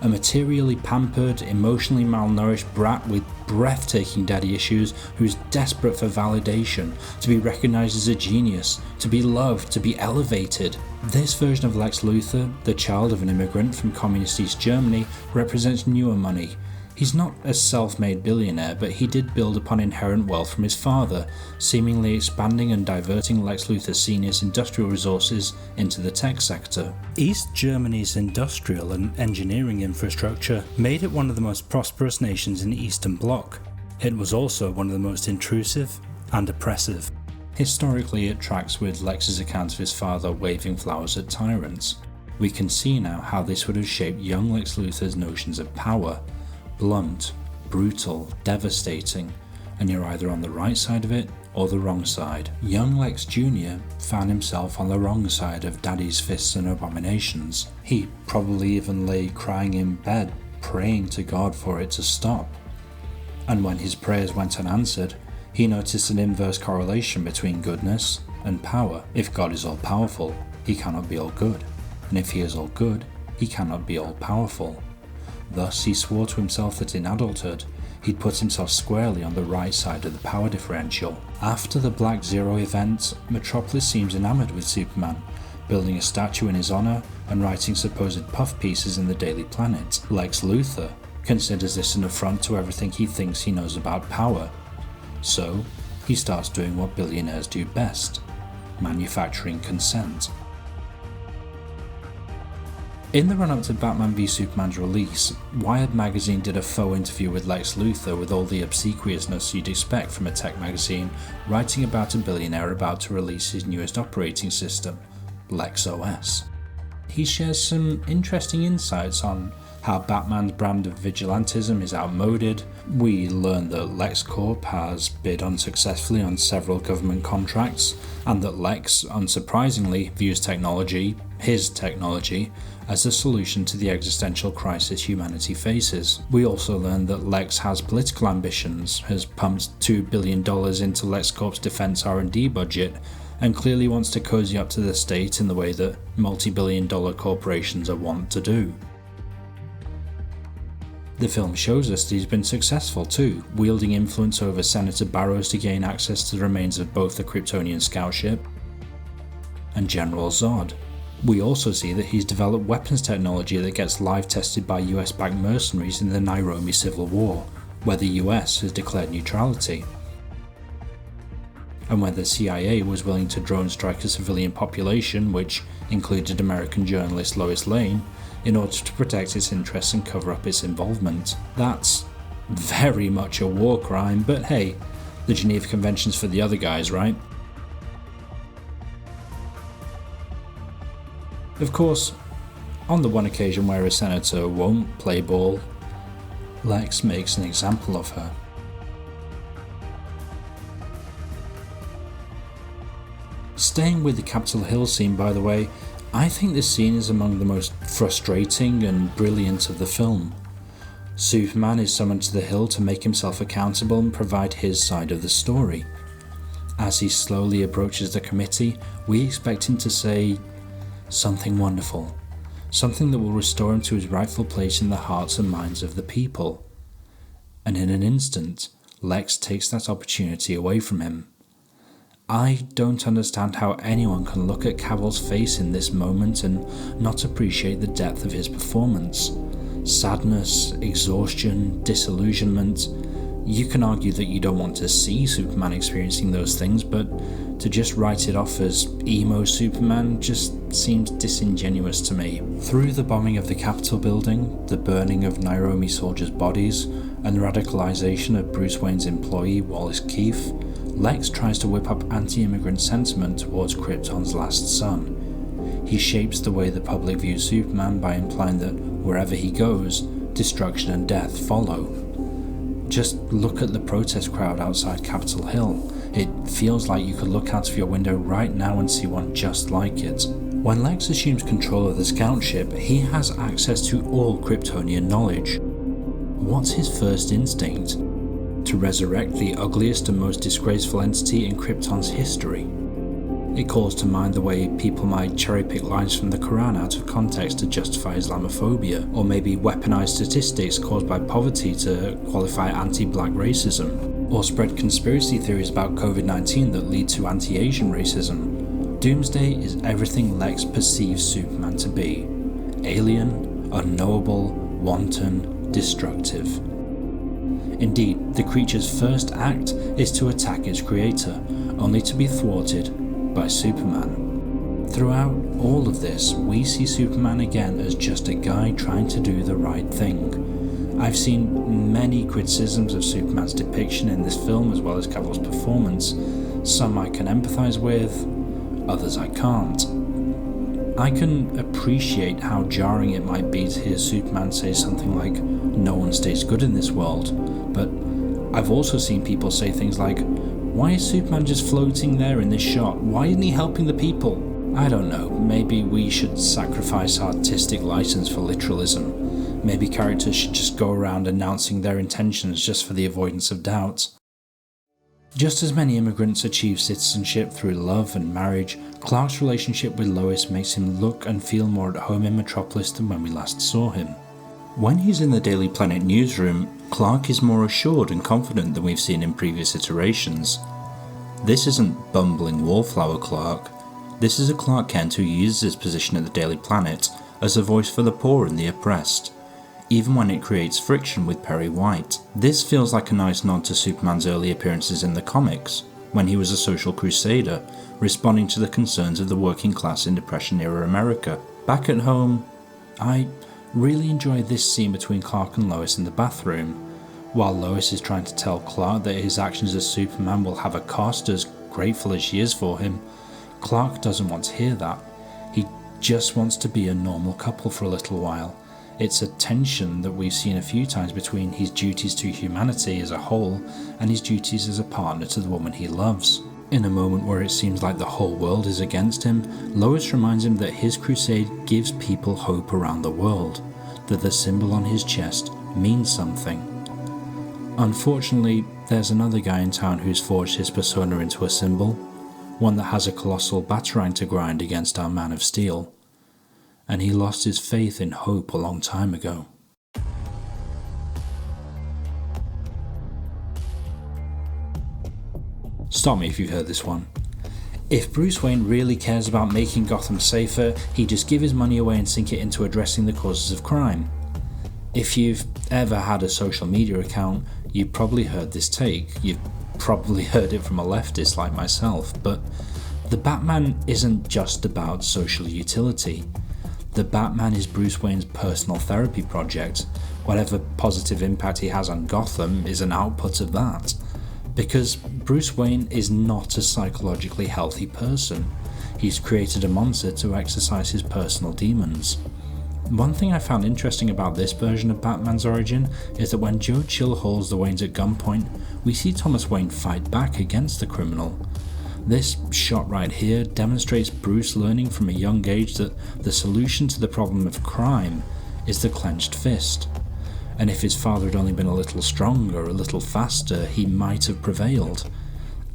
A materially pampered, emotionally malnourished brat with breathtaking daddy issues who's desperate for validation, to be recognised as a genius, to be loved, to be elevated. This version of Lex Luthor, the child of an immigrant from communist East Germany, represents newer money. He's not a self-made billionaire, but he did build upon inherent wealth from his father, seemingly expanding and diverting Lex Luthor Sr.'s industrial resources into the tech sector. East Germany's industrial and engineering infrastructure made it one of the most prosperous nations in the Eastern Bloc. It was also one of the most intrusive and oppressive. Historically, it tracks with Lex's account of his father waving flowers at tyrants. We can see now how this would have shaped young Lex Luthor's notions of power. Blunt, brutal, devastating, and you're either on the right side of it or the wrong side. Young Lex Jr. found himself on the wrong side of Daddy's fists and abominations. He probably even lay crying in bed, praying to God for it to stop. And when his prayers went unanswered, he noticed an inverse correlation between goodness and power. If God is all-powerful, he cannot be all good, and if he is all good, he cannot be all-powerful. Thus, he swore to himself that in adulthood, he'd put himself squarely on the right side of the power differential. After the Black Zero event, Metropolis seems enamored with Superman, building a statue in his honor and writing supposed puff pieces in the Daily Planet. Lex Luthor considers this an affront to everything he thinks he knows about power. So, he starts doing what billionaires do best, manufacturing consent. In the run-up to Batman v Superman's release, Wired magazine did a faux interview with Lex Luthor with all the obsequiousness you'd expect from a tech magazine writing about a billionaire about to release his newest operating system, Lex OS. He shares some interesting insights on how Batman's brand of vigilantism is outmoded. We learn that LexCorp has bid unsuccessfully on several government contracts, and that Lex, unsurprisingly, views technology, his technology, as a solution to the existential crisis humanity faces. We also learn that Lex has political ambitions, has pumped $2 billion into LexCorp's defense R&D budget, and clearly wants to cozy up to the state in the way that multi-billion-dollar corporations are wont to do. The film shows us that he's been successful too, wielding influence over Senator Barrows to gain access to the remains of both the Kryptonian scout ship and General Zod. We also see that he's developed weapons technology that gets live tested by US-backed mercenaries in the Nairobi Civil War, where the US has declared neutrality, and where the CIA was willing to drone strike a civilian population, which included American journalist Lois Lane, in order to protect its interests and cover up its involvement. That's very much a war crime, but hey, the Geneva Convention's for the other guys, right? Of course, on the one occasion where a senator won't play ball, Lex makes an example of her. Staying with the Capitol Hill scene, by the way, I think this scene is among the most frustrating and brilliant of the film. Superman is summoned to the Hill to make himself accountable and provide his side of the story. As he slowly approaches the committee, we expect him to say something wonderful, something that will restore him to his rightful place in the hearts and minds of the people. And in an instant, Lex takes that opportunity away from him. I don't understand how anyone can look at Cavill's face in this moment and not appreciate the depth of his performance. Sadness, exhaustion, disillusionment. You can argue that you don't want to see Superman experiencing those things, but to just write it off as emo Superman just seems disingenuous to me. Through the bombing of the Capitol building, the burning of Nairobi soldiers' bodies, and the radicalization of Bruce Wayne's employee Wallace Keefe, Lex tries to whip up anti-immigrant sentiment towards Krypton's last son. He shapes the way the public views Superman by implying that wherever he goes, destruction and death follow. Just look at the protest crowd outside Capitol Hill. It feels like you could look out of your window right now and see one just like it. When Lex assumes control of the scout ship, he has access to all Kryptonian knowledge. What's his first instinct? To resurrect the ugliest and most disgraceful entity in Krypton's history. It calls to mind the way people might cherry-pick lines from the Quran out of context to justify Islamophobia, or maybe weaponize statistics caused by poverty to qualify anti-black racism, or spread conspiracy theories about COVID-19 that lead to anti-Asian racism. Doomsday is everything Lex perceives Superman to be. Alien, unknowable, wanton, destructive. Indeed, the creature's first act is to attack its creator, only to be thwarted by Superman. Throughout all of this, we see Superman again as just a guy trying to do the right thing. I've seen many criticisms of Superman's depiction in this film as well as Cavill's performance. Some I can empathise with, others I can't. I can appreciate how jarring it might be to hear Superman say something like, "No one stays good in this world," but I've also seen people say things like, "Why is Superman just floating there in this shot? Why isn't he helping the people?" I don't know, maybe we should sacrifice artistic license for literalism. Maybe characters should just go around announcing their intentions just for the avoidance of doubt. Just as many immigrants achieve citizenship through love and marriage, Clark's relationship with Lois makes him look and feel more at home in Metropolis than when we last saw him. When he's in the Daily Planet newsroom, Clark is more assured and confident than we've seen in previous iterations. This isn't bumbling wallflower Clark. This is a Clark Kent who uses his position at the Daily Planet as a voice for the poor and the oppressed, even when it creates friction with Perry White. This feels like a nice nod to Superman's early appearances in the comics, when he was a social crusader, responding to the concerns of the working class in Depression-era America. Back at home, I really enjoy this scene between Clark and Lois in the bathroom. While Lois is trying to tell Clark that his actions as Superman will have a cost, as grateful as she is for him, Clark doesn't want to hear that. He just wants to be a normal couple for a little while. It's a tension that we've seen a few times between his duties to humanity as a whole and his duties as a partner to the woman he loves. In a moment where it seems like the whole world is against him, Lois reminds him that his crusade gives people hope around the world, that the symbol on his chest means something. Unfortunately, there's another guy in town who's forged his persona into a symbol, one that has a colossal batarang to grind against our Man of Steel. And he lost his faith in hope a long time ago. Stop me if you've heard this one. If Bruce Wayne really cares about making Gotham safer, he'd just give his money away and sink it into addressing the causes of crime. If you've ever had a social media account, you've probably heard this take. You've probably heard it from a leftist like myself, but the Batman isn't just about social utility. The Batman is Bruce Wayne's personal therapy project. Whatever positive impact he has on Gotham is an output of that. Because Bruce Wayne is not a psychologically healthy person. He's created a monster to exercise his personal demons. One thing I found interesting about this version of Batman's origin is that when Joe Chill holds the Waynes at gunpoint, we see Thomas Wayne fight back against the criminal. This shot right here demonstrates Bruce learning from a young age that the solution to the problem of crime is the clenched fist. and if his father had only been a little stronger, a little faster, he might have prevailed.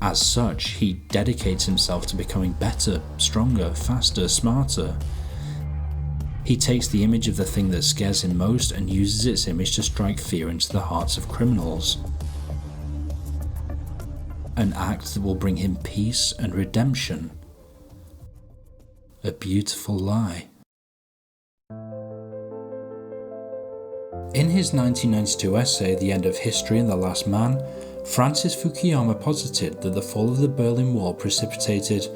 As such, he dedicates himself to becoming better, stronger, faster, smarter. He takes the image of the thing that scares him most and uses its image to strike fear into the hearts of criminals. An act that will bring him peace and redemption. A beautiful lie. In his 1992 essay, The End of History and the Last Man, Francis Fukuyama posited that the fall of the Berlin Wall precipitated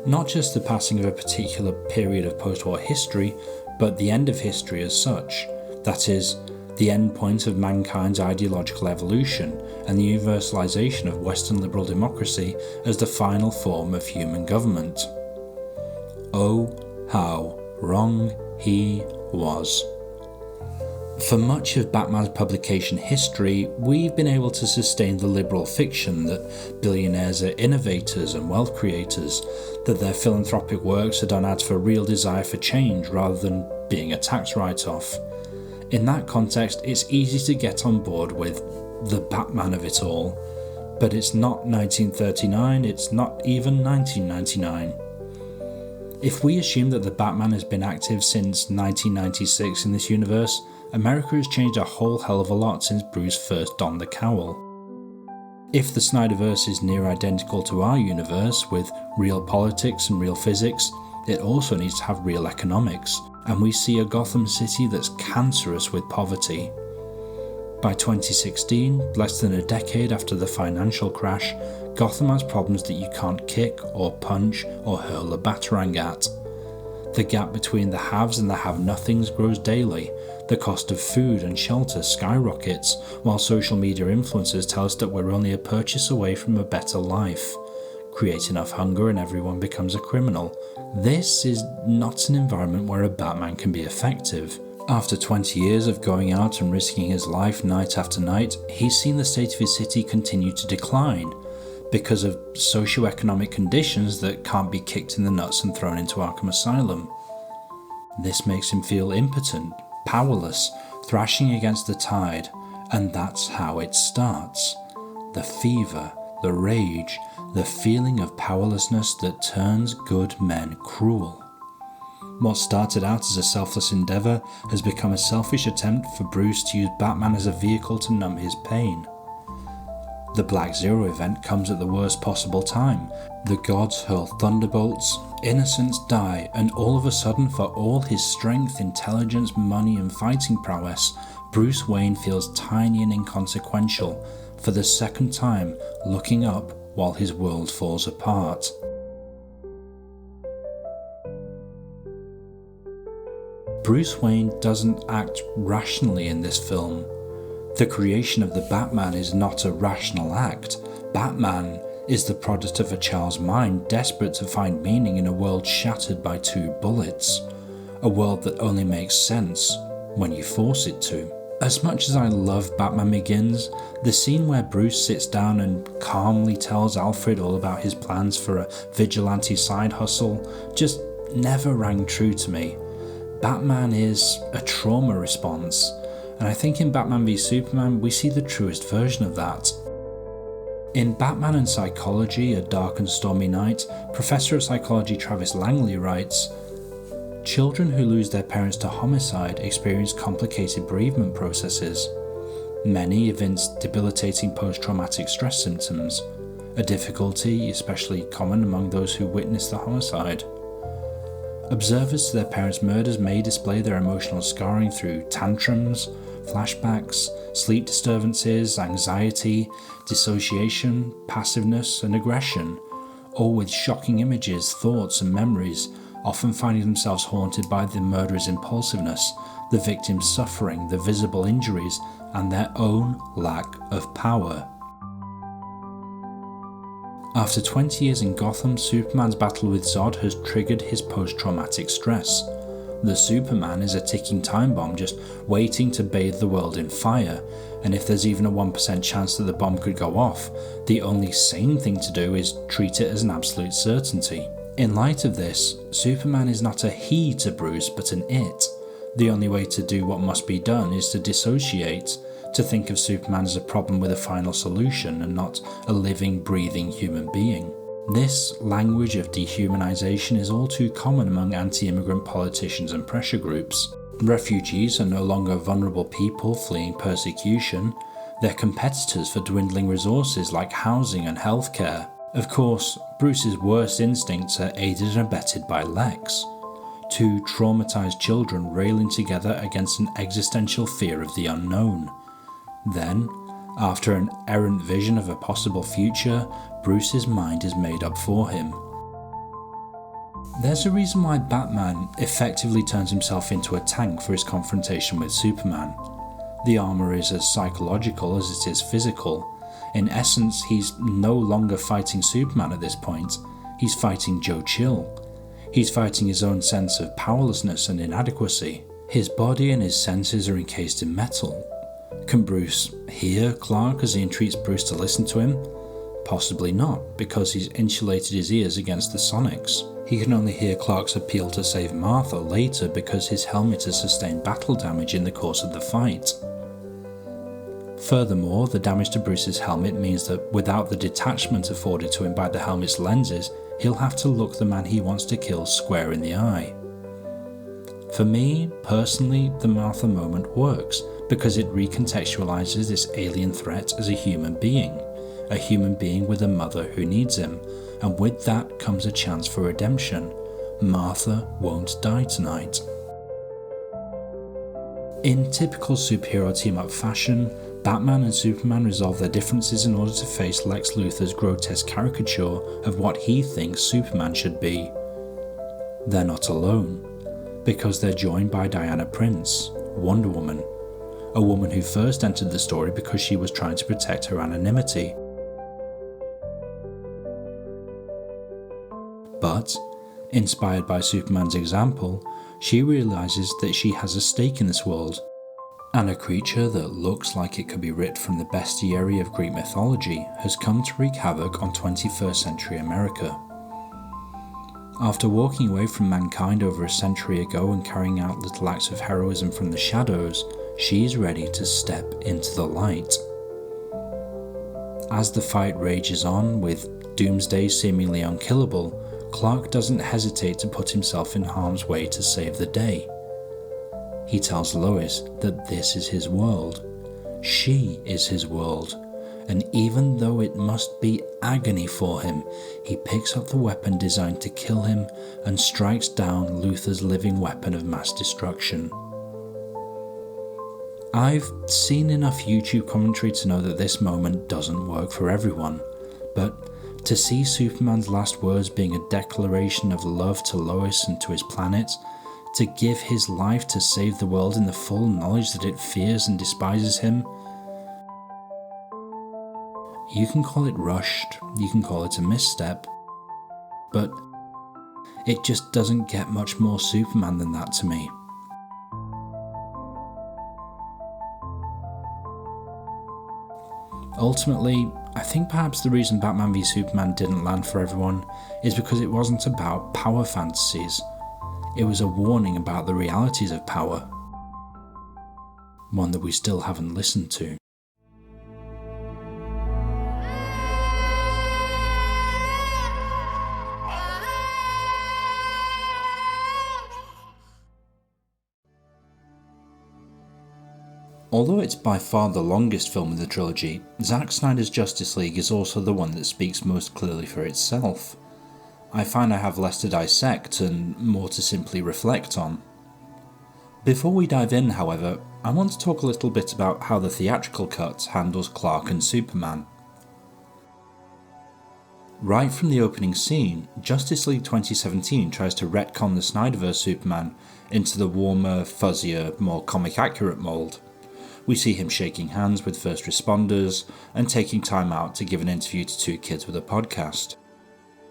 not just the passing of a particular period of post-war history, but the end of history as such, that is, the end point of mankind's ideological evolution and the universalization of Western liberal democracy as the final form of human government. Oh, how wrong he was. For much of Batman's publication history, we've been able to sustain the liberal fiction that billionaires are innovators and wealth creators, that their philanthropic works are done out of a real desire for change rather than being a tax write-off. In that context, it's easy to get on board with the Batman of it all, but it's not 1939, it's not even 1999. If we assume that the Batman has been active since 1996 in this universe, America has changed a whole hell of a lot since Bruce first donned the cowl. If the Snyderverse is near identical to our universe, with real politics and real physics, it also needs to have real economics, and we see a Gotham City that's cancerous with poverty. By 2016, less than a decade after the financial crash, Gotham has problems that you can't kick or punch or hurl a batarang at. The gap between the haves and the have-nothings grows daily. The cost of food and shelter skyrockets, while social media influencers tell us that we're only a purchase away from a better life. Create enough hunger and everyone becomes a criminal. This is not an environment where a Batman can be effective. After 20 years of going out and risking his life night after night, he's seen the state of his city continue to decline because of socio-economic conditions that can't be kicked in the nuts and thrown into Arkham Asylum. This makes him feel impotent, powerless, thrashing against the tide, and that's how it starts. The fever, the rage, the feeling of powerlessness that turns good men cruel. What started out as a selfless endeavour has become a selfish attempt for Bruce to use Batman as a vehicle to numb his pain. The Black Zero event comes at the worst possible time. The gods hurl thunderbolts, innocents die, and all of a sudden, for all his strength, intelligence, money and fighting prowess, Bruce Wayne feels tiny and inconsequential, for the second time looking up while his world falls apart. Bruce Wayne doesn't act rationally in this film. The creation of the Batman is not a rational act. Batman is the product of a child's mind desperate to find meaning in a world shattered by 2 bullets. A world that only makes sense when you force it to. As much as I love Batman Begins, the scene where Bruce sits down and calmly tells Alfred all about his plans for a vigilante side hustle just never rang true to me. Batman is a trauma response, and I think in Batman v Superman we see the truest version of that. In Batman and Psychology, A Dark and Stormy Night, Professor of Psychology Travis Langley writes, "Children who lose their parents to homicide experience complicated bereavement processes. Many evince debilitating post-traumatic stress symptoms, a difficulty especially common among those who witness the homicide. Observers to their parents' murders may display their emotional scarring through tantrums, flashbacks, sleep disturbances, anxiety, dissociation, passiveness, and aggression, all with shocking images, thoughts, and memories, often finding themselves haunted by the murderer's impulsiveness, the victim's suffering, the visible injuries, and their own lack of power." After 20 years in Gotham, Superman's battle with Zod has triggered his post-traumatic stress. The Superman is a ticking time bomb just waiting to bathe the world in fire, and if there's even a 1% chance that the bomb could go off, the only sane thing to do is treat it as an absolute certainty. In light of this, Superman is not a he to Bruce but an it. The only way to do what must be done is to dissociate, to think of Superman as a problem with a final solution and not a living, breathing human being. This language of dehumanization is all too common among anti-immigrant politicians and pressure groups. Refugees are no longer vulnerable people fleeing persecution, they're competitors for dwindling resources like housing and healthcare. Of course, Bruce's worst instincts are aided and abetted by Lex. Two traumatized children railing together against an existential fear of the unknown. Then, after an errant vision of a possible future, Bruce's mind is made up for him. There's a reason why Batman effectively turns himself into a tank for his confrontation with Superman. The armour is as psychological as it is physical. In essence, he's no longer fighting Superman at this point, he's fighting Joe Chill. He's fighting his own sense of powerlessness and inadequacy. His body and his senses are encased in metal. Can Bruce hear Clark as he entreats Bruce to listen to him? Possibly not, because he's insulated his ears against the sonics. He can only hear Clark's appeal to save Martha later because his helmet has sustained battle damage in the course of the fight. Furthermore, the damage to Bruce's helmet means that without the detachment afforded to him by the helmet's lenses, he'll have to look the man he wants to kill square in the eye. For me, personally, the Martha moment works because it recontextualizes this alien threat as a human being with a mother who needs him, and with that comes a chance for redemption. Martha won't die tonight. In typical superhero team-up fashion, Batman and Superman resolve their differences in order to face Lex Luthor's grotesque caricature of what he thinks Superman should be. They're not alone, because they're joined by Diana Prince, Wonder Woman, a woman who first entered the story because she was trying to protect her anonymity. But, inspired by Superman's example, she realises that she has a stake in this world, and a creature that looks like it could be ripped from the bestiary of Greek mythology has come to wreak havoc on 21st century America. After walking away from mankind over a century ago and carrying out little acts of heroism from the shadows, she's ready to step into the light. As the fight rages on, with Doomsday seemingly unkillable, Clark doesn't hesitate to put himself in harm's way to save the day. He tells Lois that this is his world. She is his world. And even though it must be agony for him, he picks up the weapon designed to kill him and strikes down Luthor's living weapon of mass destruction. I've seen enough YouTube commentary to know that this moment doesn't work for everyone, but to see Superman's last words being a declaration of love to Lois and to his planet, to give his life to save the world in the full knowledge that it fears and despises him, you can call it rushed, you can call it a misstep, but it just doesn't get much more Superman than that to me. Ultimately, I think perhaps the reason Batman v Superman didn't land for everyone is because it wasn't about power fantasies. It was a warning about the realities of power. One that we still haven't listened to. Although it's by far the longest film of the trilogy, Zack Snyder's Justice League is also the one that speaks most clearly for itself. I find I have less to dissect and more to simply reflect on. Before we dive in, however, I want to talk a little bit about how the theatrical cut handles Clark and Superman. Right from the opening scene, Justice League 2017 tries to retcon the Snyderverse Superman into the warmer, fuzzier, more comic-accurate mould. We see him shaking hands with first responders and taking time out to give an interview to two kids with a podcast.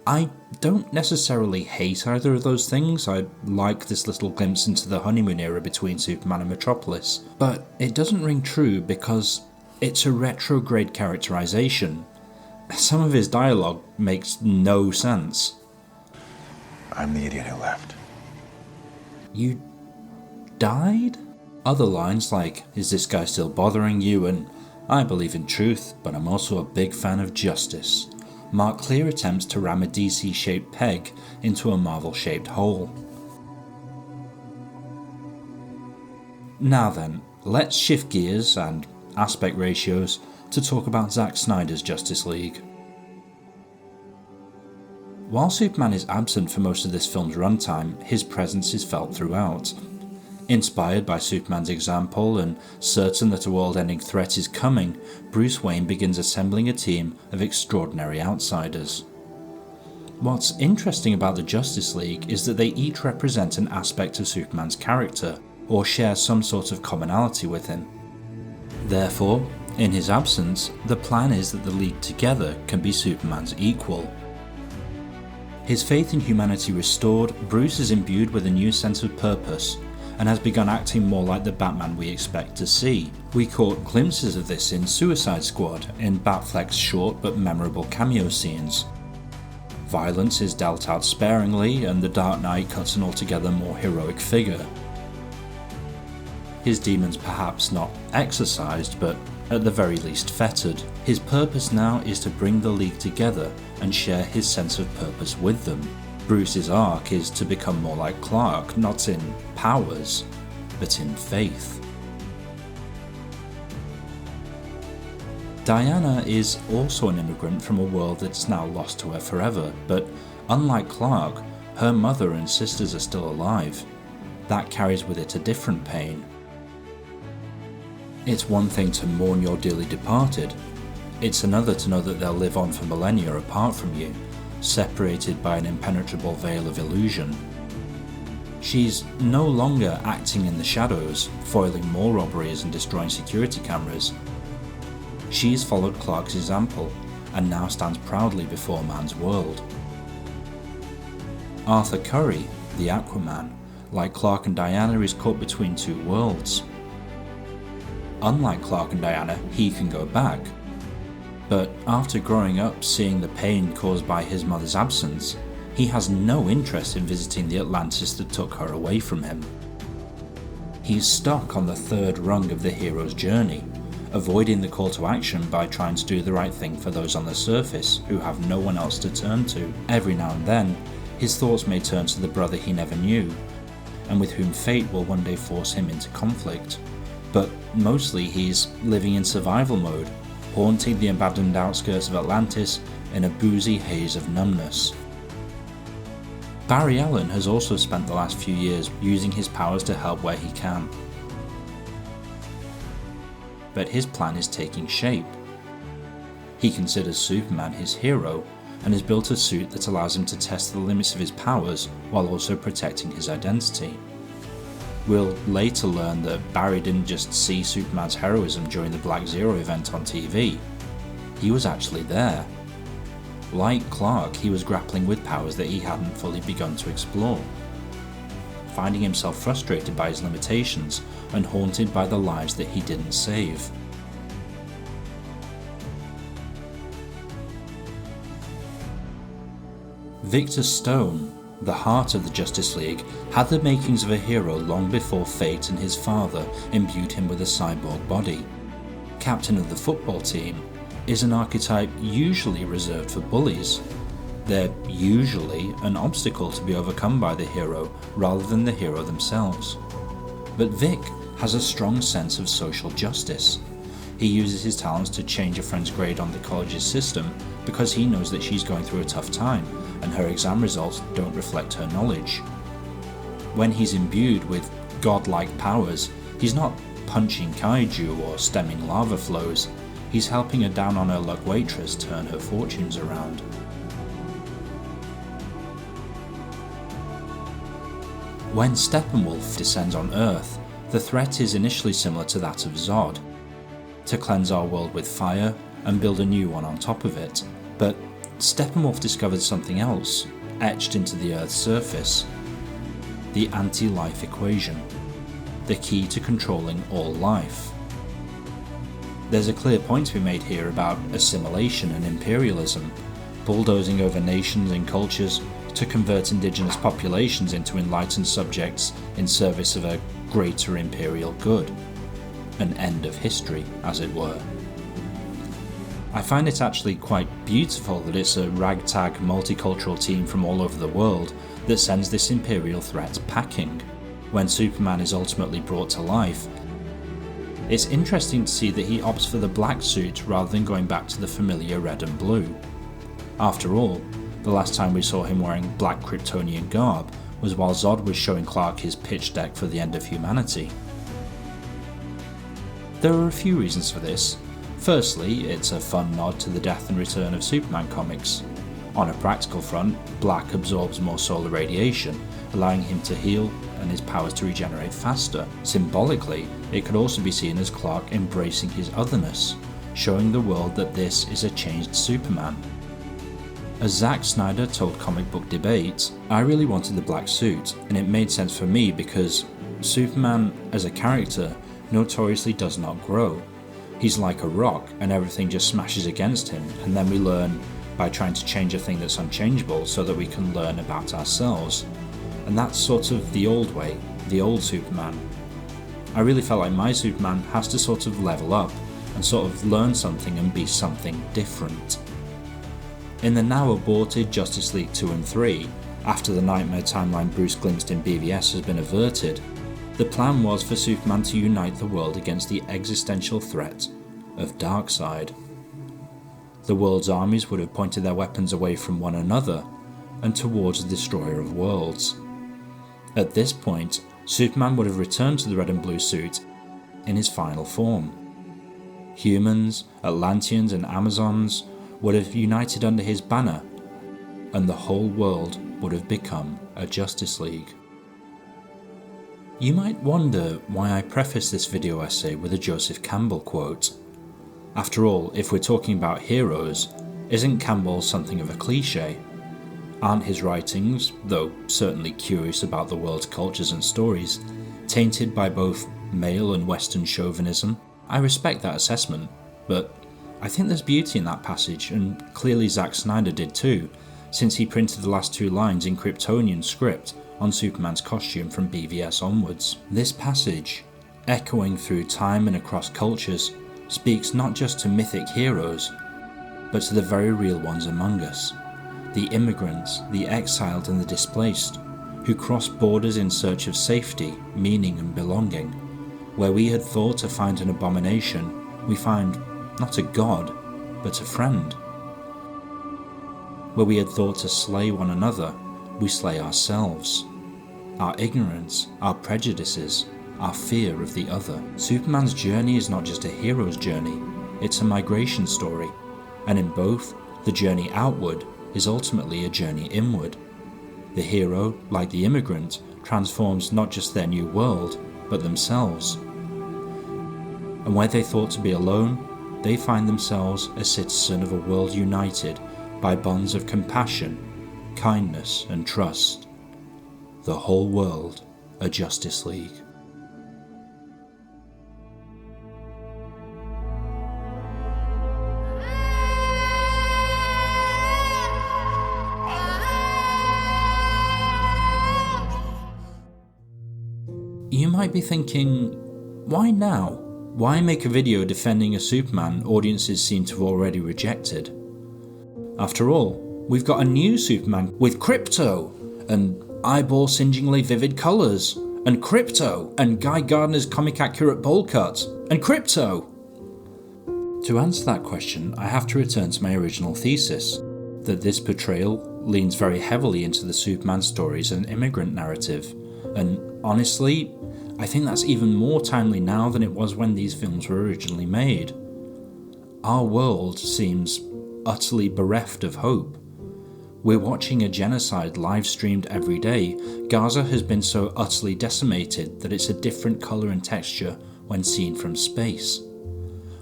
I don't necessarily hate either of those things. I like this little glimpse into the honeymoon era between Superman and Metropolis, but it doesn't ring true because it's a retrograde characterization. Some of his dialogue makes no sense. I'm the idiot who left. You died? Other lines like, "Is this guy still bothering you?" and "I believe in truth, but I'm also a big fan of justice," mark clear attempts to ram a DC-shaped peg into a Marvel-shaped hole. Now then, let's shift gears and aspect ratios to talk about Zack Snyder's Justice League. While Superman is absent for most of this film's runtime, his presence is felt throughout. Inspired by Superman's example and certain that a world-ending threat is coming, Bruce Wayne begins assembling a team of extraordinary outsiders. What's interesting about the Justice League is that they each represent an aspect of Superman's character, or share some sort of commonality with him. Therefore, in his absence, the plan is that the League together can be Superman's equal. His faith in humanity restored, Bruce is imbued with a new sense of purpose, and has begun acting more like the Batman we expect to see. We caught glimpses of this in Suicide Squad, in Batfleck's short but memorable cameo scenes. Violence is dealt out sparingly, and the Dark Knight cuts an altogether more heroic figure. His demons perhaps not exorcised, but at the very least fettered. His purpose now is to bring the League together and share his sense of purpose with them. Bruce's arc is to become more like Clark, not in powers, but in faith. Diana is also an immigrant from a world that's now lost to her forever, but unlike Clark, her mother and sisters are still alive. That carries with it a different pain. It's one thing to mourn your dearly departed, it's another to know that they'll live on for millennia apart from you, separated by an impenetrable veil of illusion. She's no longer acting in the shadows, foiling more robberies and destroying security cameras. She's followed Clark's example, and now stands proudly before man's world. Arthur Curry, the Aquaman, like Clark and Diana, is caught between two worlds. Unlike Clark and Diana, he can go back. But after growing up seeing the pain caused by his mother's absence, he has no interest in visiting the Atlantis that took her away from him. He's stuck on the third rung of the hero's journey, avoiding the call to action by trying to do the right thing for those on the surface who have no one else to turn to. Every now and then, his thoughts may turn to the brother he never knew, and with whom fate will one day force him into conflict. But mostly he's living in survival mode, haunting the abandoned outskirts of Atlantis in a boozy haze of numbness. Barry Allen has also spent the last few years using his powers to help where he can. But his plan is taking shape. He considers Superman his hero, and has built a suit that allows him to test the limits of his powers while also protecting his identity. We'll later learn that Barry didn't just see Superman's heroism during the Black Zero event on TV. He was actually there. Like Clark, he was grappling with powers that he hadn't fully begun to explore, finding himself frustrated by his limitations and haunted by the lives that he didn't save. Victor Stone, the heart of the Justice League, had the makings of a hero long before fate and his father imbued him with a cyborg body. Captain of the football team is an archetype usually reserved for bullies. They're usually an obstacle to be overcome by the hero rather than the hero themselves. But Vic has a strong sense of social justice. He uses his talents to change a friend's grade on the college's system because he knows that she's going through a tough time and her exam results don't reflect her knowledge. When he's imbued with godlike powers, he's not punching kaiju or stemming lava flows, he's helping a down-on-her-luck waitress turn her fortunes around. When Steppenwolf descends on Earth, the threat is initially similar to that of Zod, to cleanse our world with fire and build a new one on top of it. But Steppenwolf discovered something else, etched into the Earth's surface: the anti-life equation, the key to controlling all life. There's a clear point to be made here about assimilation and imperialism, bulldozing over nations and cultures to convert indigenous populations into enlightened subjects in service of a greater imperial good. An end of history, as it were. I find it actually quite beautiful that it's a ragtag multicultural team from all over the world that sends this imperial threat packing when Superman is ultimately brought to life. It's interesting to see that he opts for the black suit rather than going back to the familiar red and blue. After all, the last time we saw him wearing black Kryptonian garb was while Zod was showing Clark his pitch deck for the end of humanity. There are a few reasons for this. Firstly, it's a fun nod to the death and return of Superman comics. On a practical front, black absorbs more solar radiation, allowing him to heal and his powers to regenerate faster. Symbolically, it could also be seen as Clark embracing his otherness, showing the world that this is a changed Superman. As Zack Snyder told Comic Book Debate, I really wanted the black suit, and it made sense for me because Superman, as a character, notoriously does not grow. He's like a rock and everything just smashes against him, and then we learn by trying to change a thing that's unchangeable so that we can learn about ourselves. And that's sort of the old way, the old Superman. I really felt like my Superman has to sort of level up and sort of learn something and be something different. In the now aborted Justice League 2 and 3, after the nightmare timeline Bruce glimpsed in BVS has been averted, the plan was for Superman to unite the world against the existential threat of Darkseid. The world's armies would have pointed their weapons away from one another and towards the destroyer of worlds. At this point, Superman would have returned to the red and blue suit in his final form. Humans, Atlanteans and Amazons would have united under his banner, and the whole world would have become a Justice League. You might wonder why I preface this video essay with a Joseph Campbell quote. After all, if we're talking about heroes, isn't Campbell something of a cliche? Aren't his writings, though certainly curious about the world's cultures and stories, tainted by both male and Western chauvinism? I respect that assessment, but I think there's beauty in that passage, and clearly Zack Snyder did too, since he printed the last two lines in Kryptonian script on Superman's costume from BVS onwards. This passage, echoing through time and across cultures, speaks not just to mythic heroes, but to the very real ones among us. The immigrants, the exiled and the displaced, who cross borders in search of safety, meaning and belonging. Where we had thought to find an abomination, we find not a god, but a friend. Where we had thought to slay one another, we slay ourselves. Our ignorance, our prejudices, our fear of the other. Superman's journey is not just a hero's journey, it's a migration story, and in both, the journey outward is ultimately a journey inward. The hero, like the immigrant, transforms not just their new world, but themselves. And where they thought to be alone, they find themselves a citizen of a world united by bonds of compassion, kindness and trust. The whole world a Justice League. You might be thinking, why now? Why make a video defending a Superman audiences seem to have already rejected? After all, we've got a new Superman with crypto, and eyeball-singeingly vivid colours, and crypto, and Guy Gardner's comic-accurate bowl cut, and crypto! To answer that question, I have to return to my original thesis, that this portrayal leans very heavily into the Superman stories and immigrant narrative, and honestly, I think that's even more timely now than it was when these films were originally made. Our world seems utterly bereft of hope. We're watching a genocide live streamed every day. Gaza has been so utterly decimated that it's a different colour and texture when seen from space.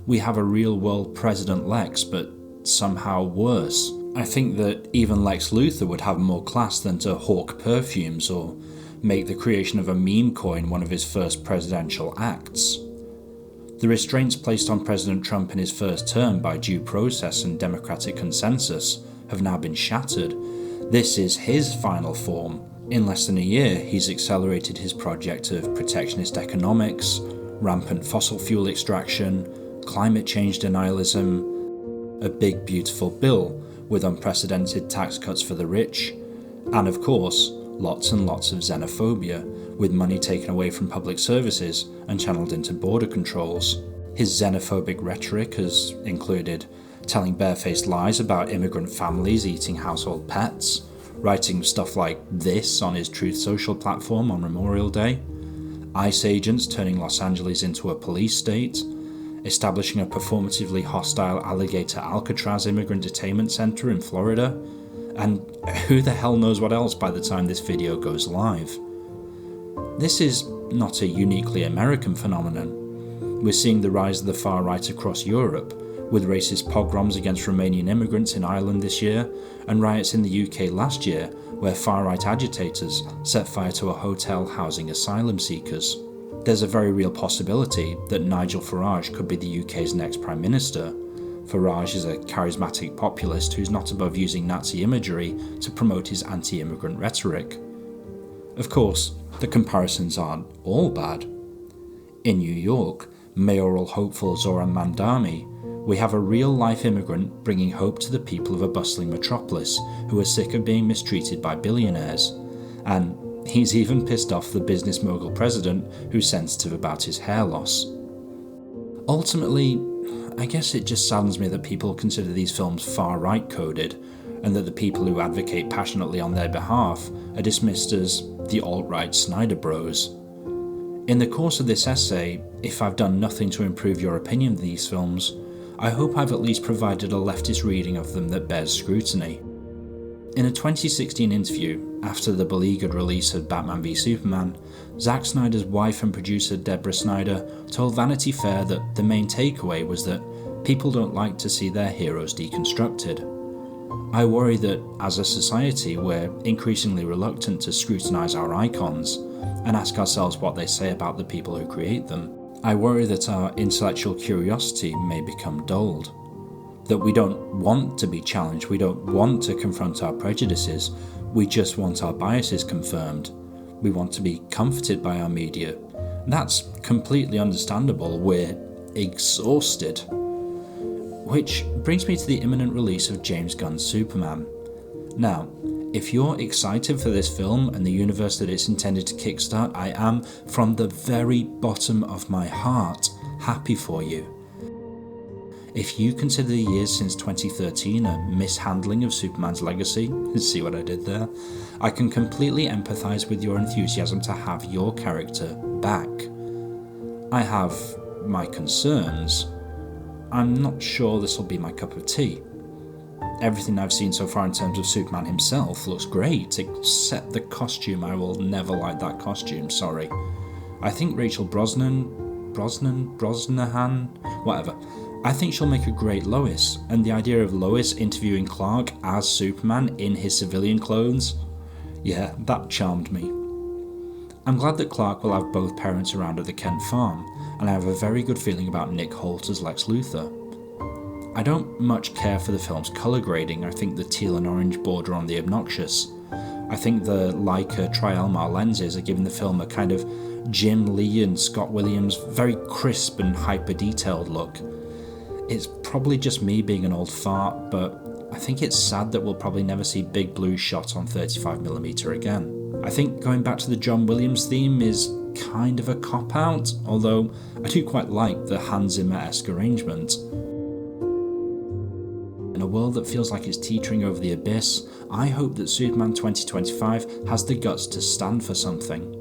We have a real world President Lex, but somehow worse. I think that even Lex Luthor would have more class than to hawk perfumes or make the creation of a meme coin one of his first presidential acts. The restraints placed on President Trump in his first term by due process and democratic consensus have now been shattered. This is his final form, In less than a year, he's accelerated his project of protectionist economics, rampant fossil fuel extraction, climate change denialism, a big beautiful bill with unprecedented tax cuts for the rich, and of course, lots and lots of xenophobia, with money taken away from public services and channeled into border controls. His xenophobic rhetoric has included telling barefaced lies about immigrant families eating household pets, writing stuff like this on his Truth Social platform on Memorial Day, ICE agents turning Los Angeles into a police state, establishing a performatively hostile alligator Alcatraz immigrant detainment center in Florida, and who the hell knows what else by the time this video goes live. This is not a uniquely American phenomenon. We're seeing the rise of the far right across Europe, with racist pogroms against Romanian immigrants in Ireland this year, and riots in the UK last year, where far-right agitators set fire to a hotel housing asylum seekers. There's a very real possibility that Nigel Farage could be the UK's next Prime Minister. Farage is a charismatic populist who's not above using Nazi imagery to promote his anti-immigrant rhetoric. Of course, the comparisons aren't all bad. In New York, mayoral hopeful Zoran Mandami, we have a real-life immigrant bringing hope to the people of a bustling metropolis who are sick of being mistreated by billionaires. And he's even pissed off the business mogul president who's sensitive about his hair loss. Ultimately, I guess it just saddens me that people consider these films far-right coded, and that the people who advocate passionately on their behalf are dismissed as the alt-right Snyder bros. In the course of this essay, if I've done nothing to improve your opinion of these films, I hope I've at least provided a leftist reading of them that bears scrutiny. In a 2016 interview, after the beleaguered release of Batman v Superman, Zack Snyder's wife and producer Deborah Snyder told Vanity Fair that the main takeaway was that people don't like to see their heroes deconstructed. I worry that, as a society, we're increasingly reluctant to scrutinise our icons and ask ourselves what they say about the people who create them. I worry that our intellectual curiosity may become dulled. That we don't want to be challenged, we don't want to confront our prejudices, we just want our biases confirmed. We want to be comforted by our media. That's completely understandable, we're exhausted. Which brings me to the imminent release of James Gunn's Superman. Now, if you're excited for this film and the universe that it's intended to kickstart, I am, from the very bottom of my heart, happy for you. If you consider the years since 2013 a mishandling of Superman's legacy, see what I did there, I can completely empathise with your enthusiasm to have your character back. I have my concerns. I'm not sure this will be my cup of tea. Everything I've seen so far in terms of Superman himself looks great, except the costume. I will never like that costume, sorry. I think Rachel Brosnahan, whatever. I think she'll make a great Lois, and the idea of Lois interviewing Clark as Superman in his civilian clothes, yeah, that charmed me. I'm glad that Clark will have both parents around at the Kent farm, and I have a very good feeling about Nick Holt as Lex Luthor. I don't much care for the film's colour grading. I think the teal and orange border on the obnoxious. I think the Leica Tri-Elmar lenses are giving the film a kind of Jim Lee and Scott Williams very crisp and hyper-detailed look. It's probably just me being an old fart, but I think it's sad that we'll probably never see Big Blue shot on 35mm again. I think going back to the John Williams theme is kind of a cop-out, although I do quite like the Hans Zimmer-esque arrangement. In a world that feels like it's teetering over the abyss, I hope that Superman 2025 has the guts to stand for something.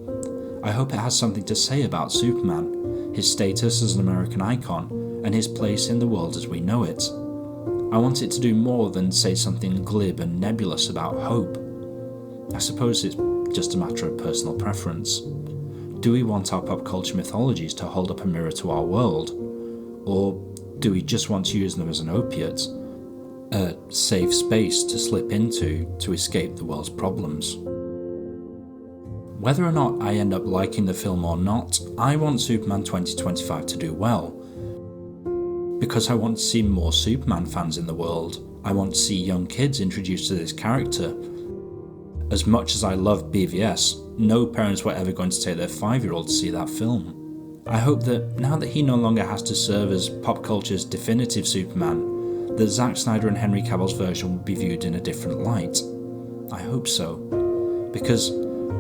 I hope it has something to say about Superman, his status as an American icon, and his place in the world as we know it. I want it to do more than say something glib and nebulous about hope. I suppose it's just a matter of personal preference. Do we want our pop culture mythologies to hold up a mirror to our world? Or do we just want to use them as an opiate? A safe space to slip into to escape the world's problems? Whether or not I end up liking the film or not, I want Superman 2025 to do well. Because I want to see more Superman fans in the world. I want to see young kids introduced to this character. as much as I love BVS, no parents were ever going to take their 5-year-old to see that film. I hope that now that he no longer has to serve as pop culture's definitive Superman, that Zack Snyder and Henry Cavill's version will be viewed in a different light. I hope so, because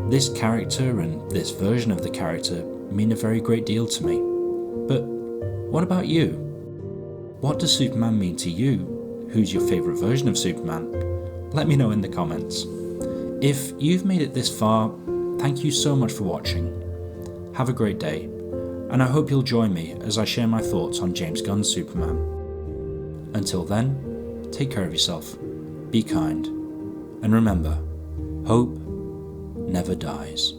this character and this version of the character mean a very great deal to me. But what about you? What does Superman mean to you? Who's your favourite version of Superman? Let me know in the comments. If you've made it this far, thank you so much for watching. Have a great day, and I hope you'll join me as I share my thoughts on James Gunn's Superman. Until then, take care of yourself, be kind, and remember, hope never dies.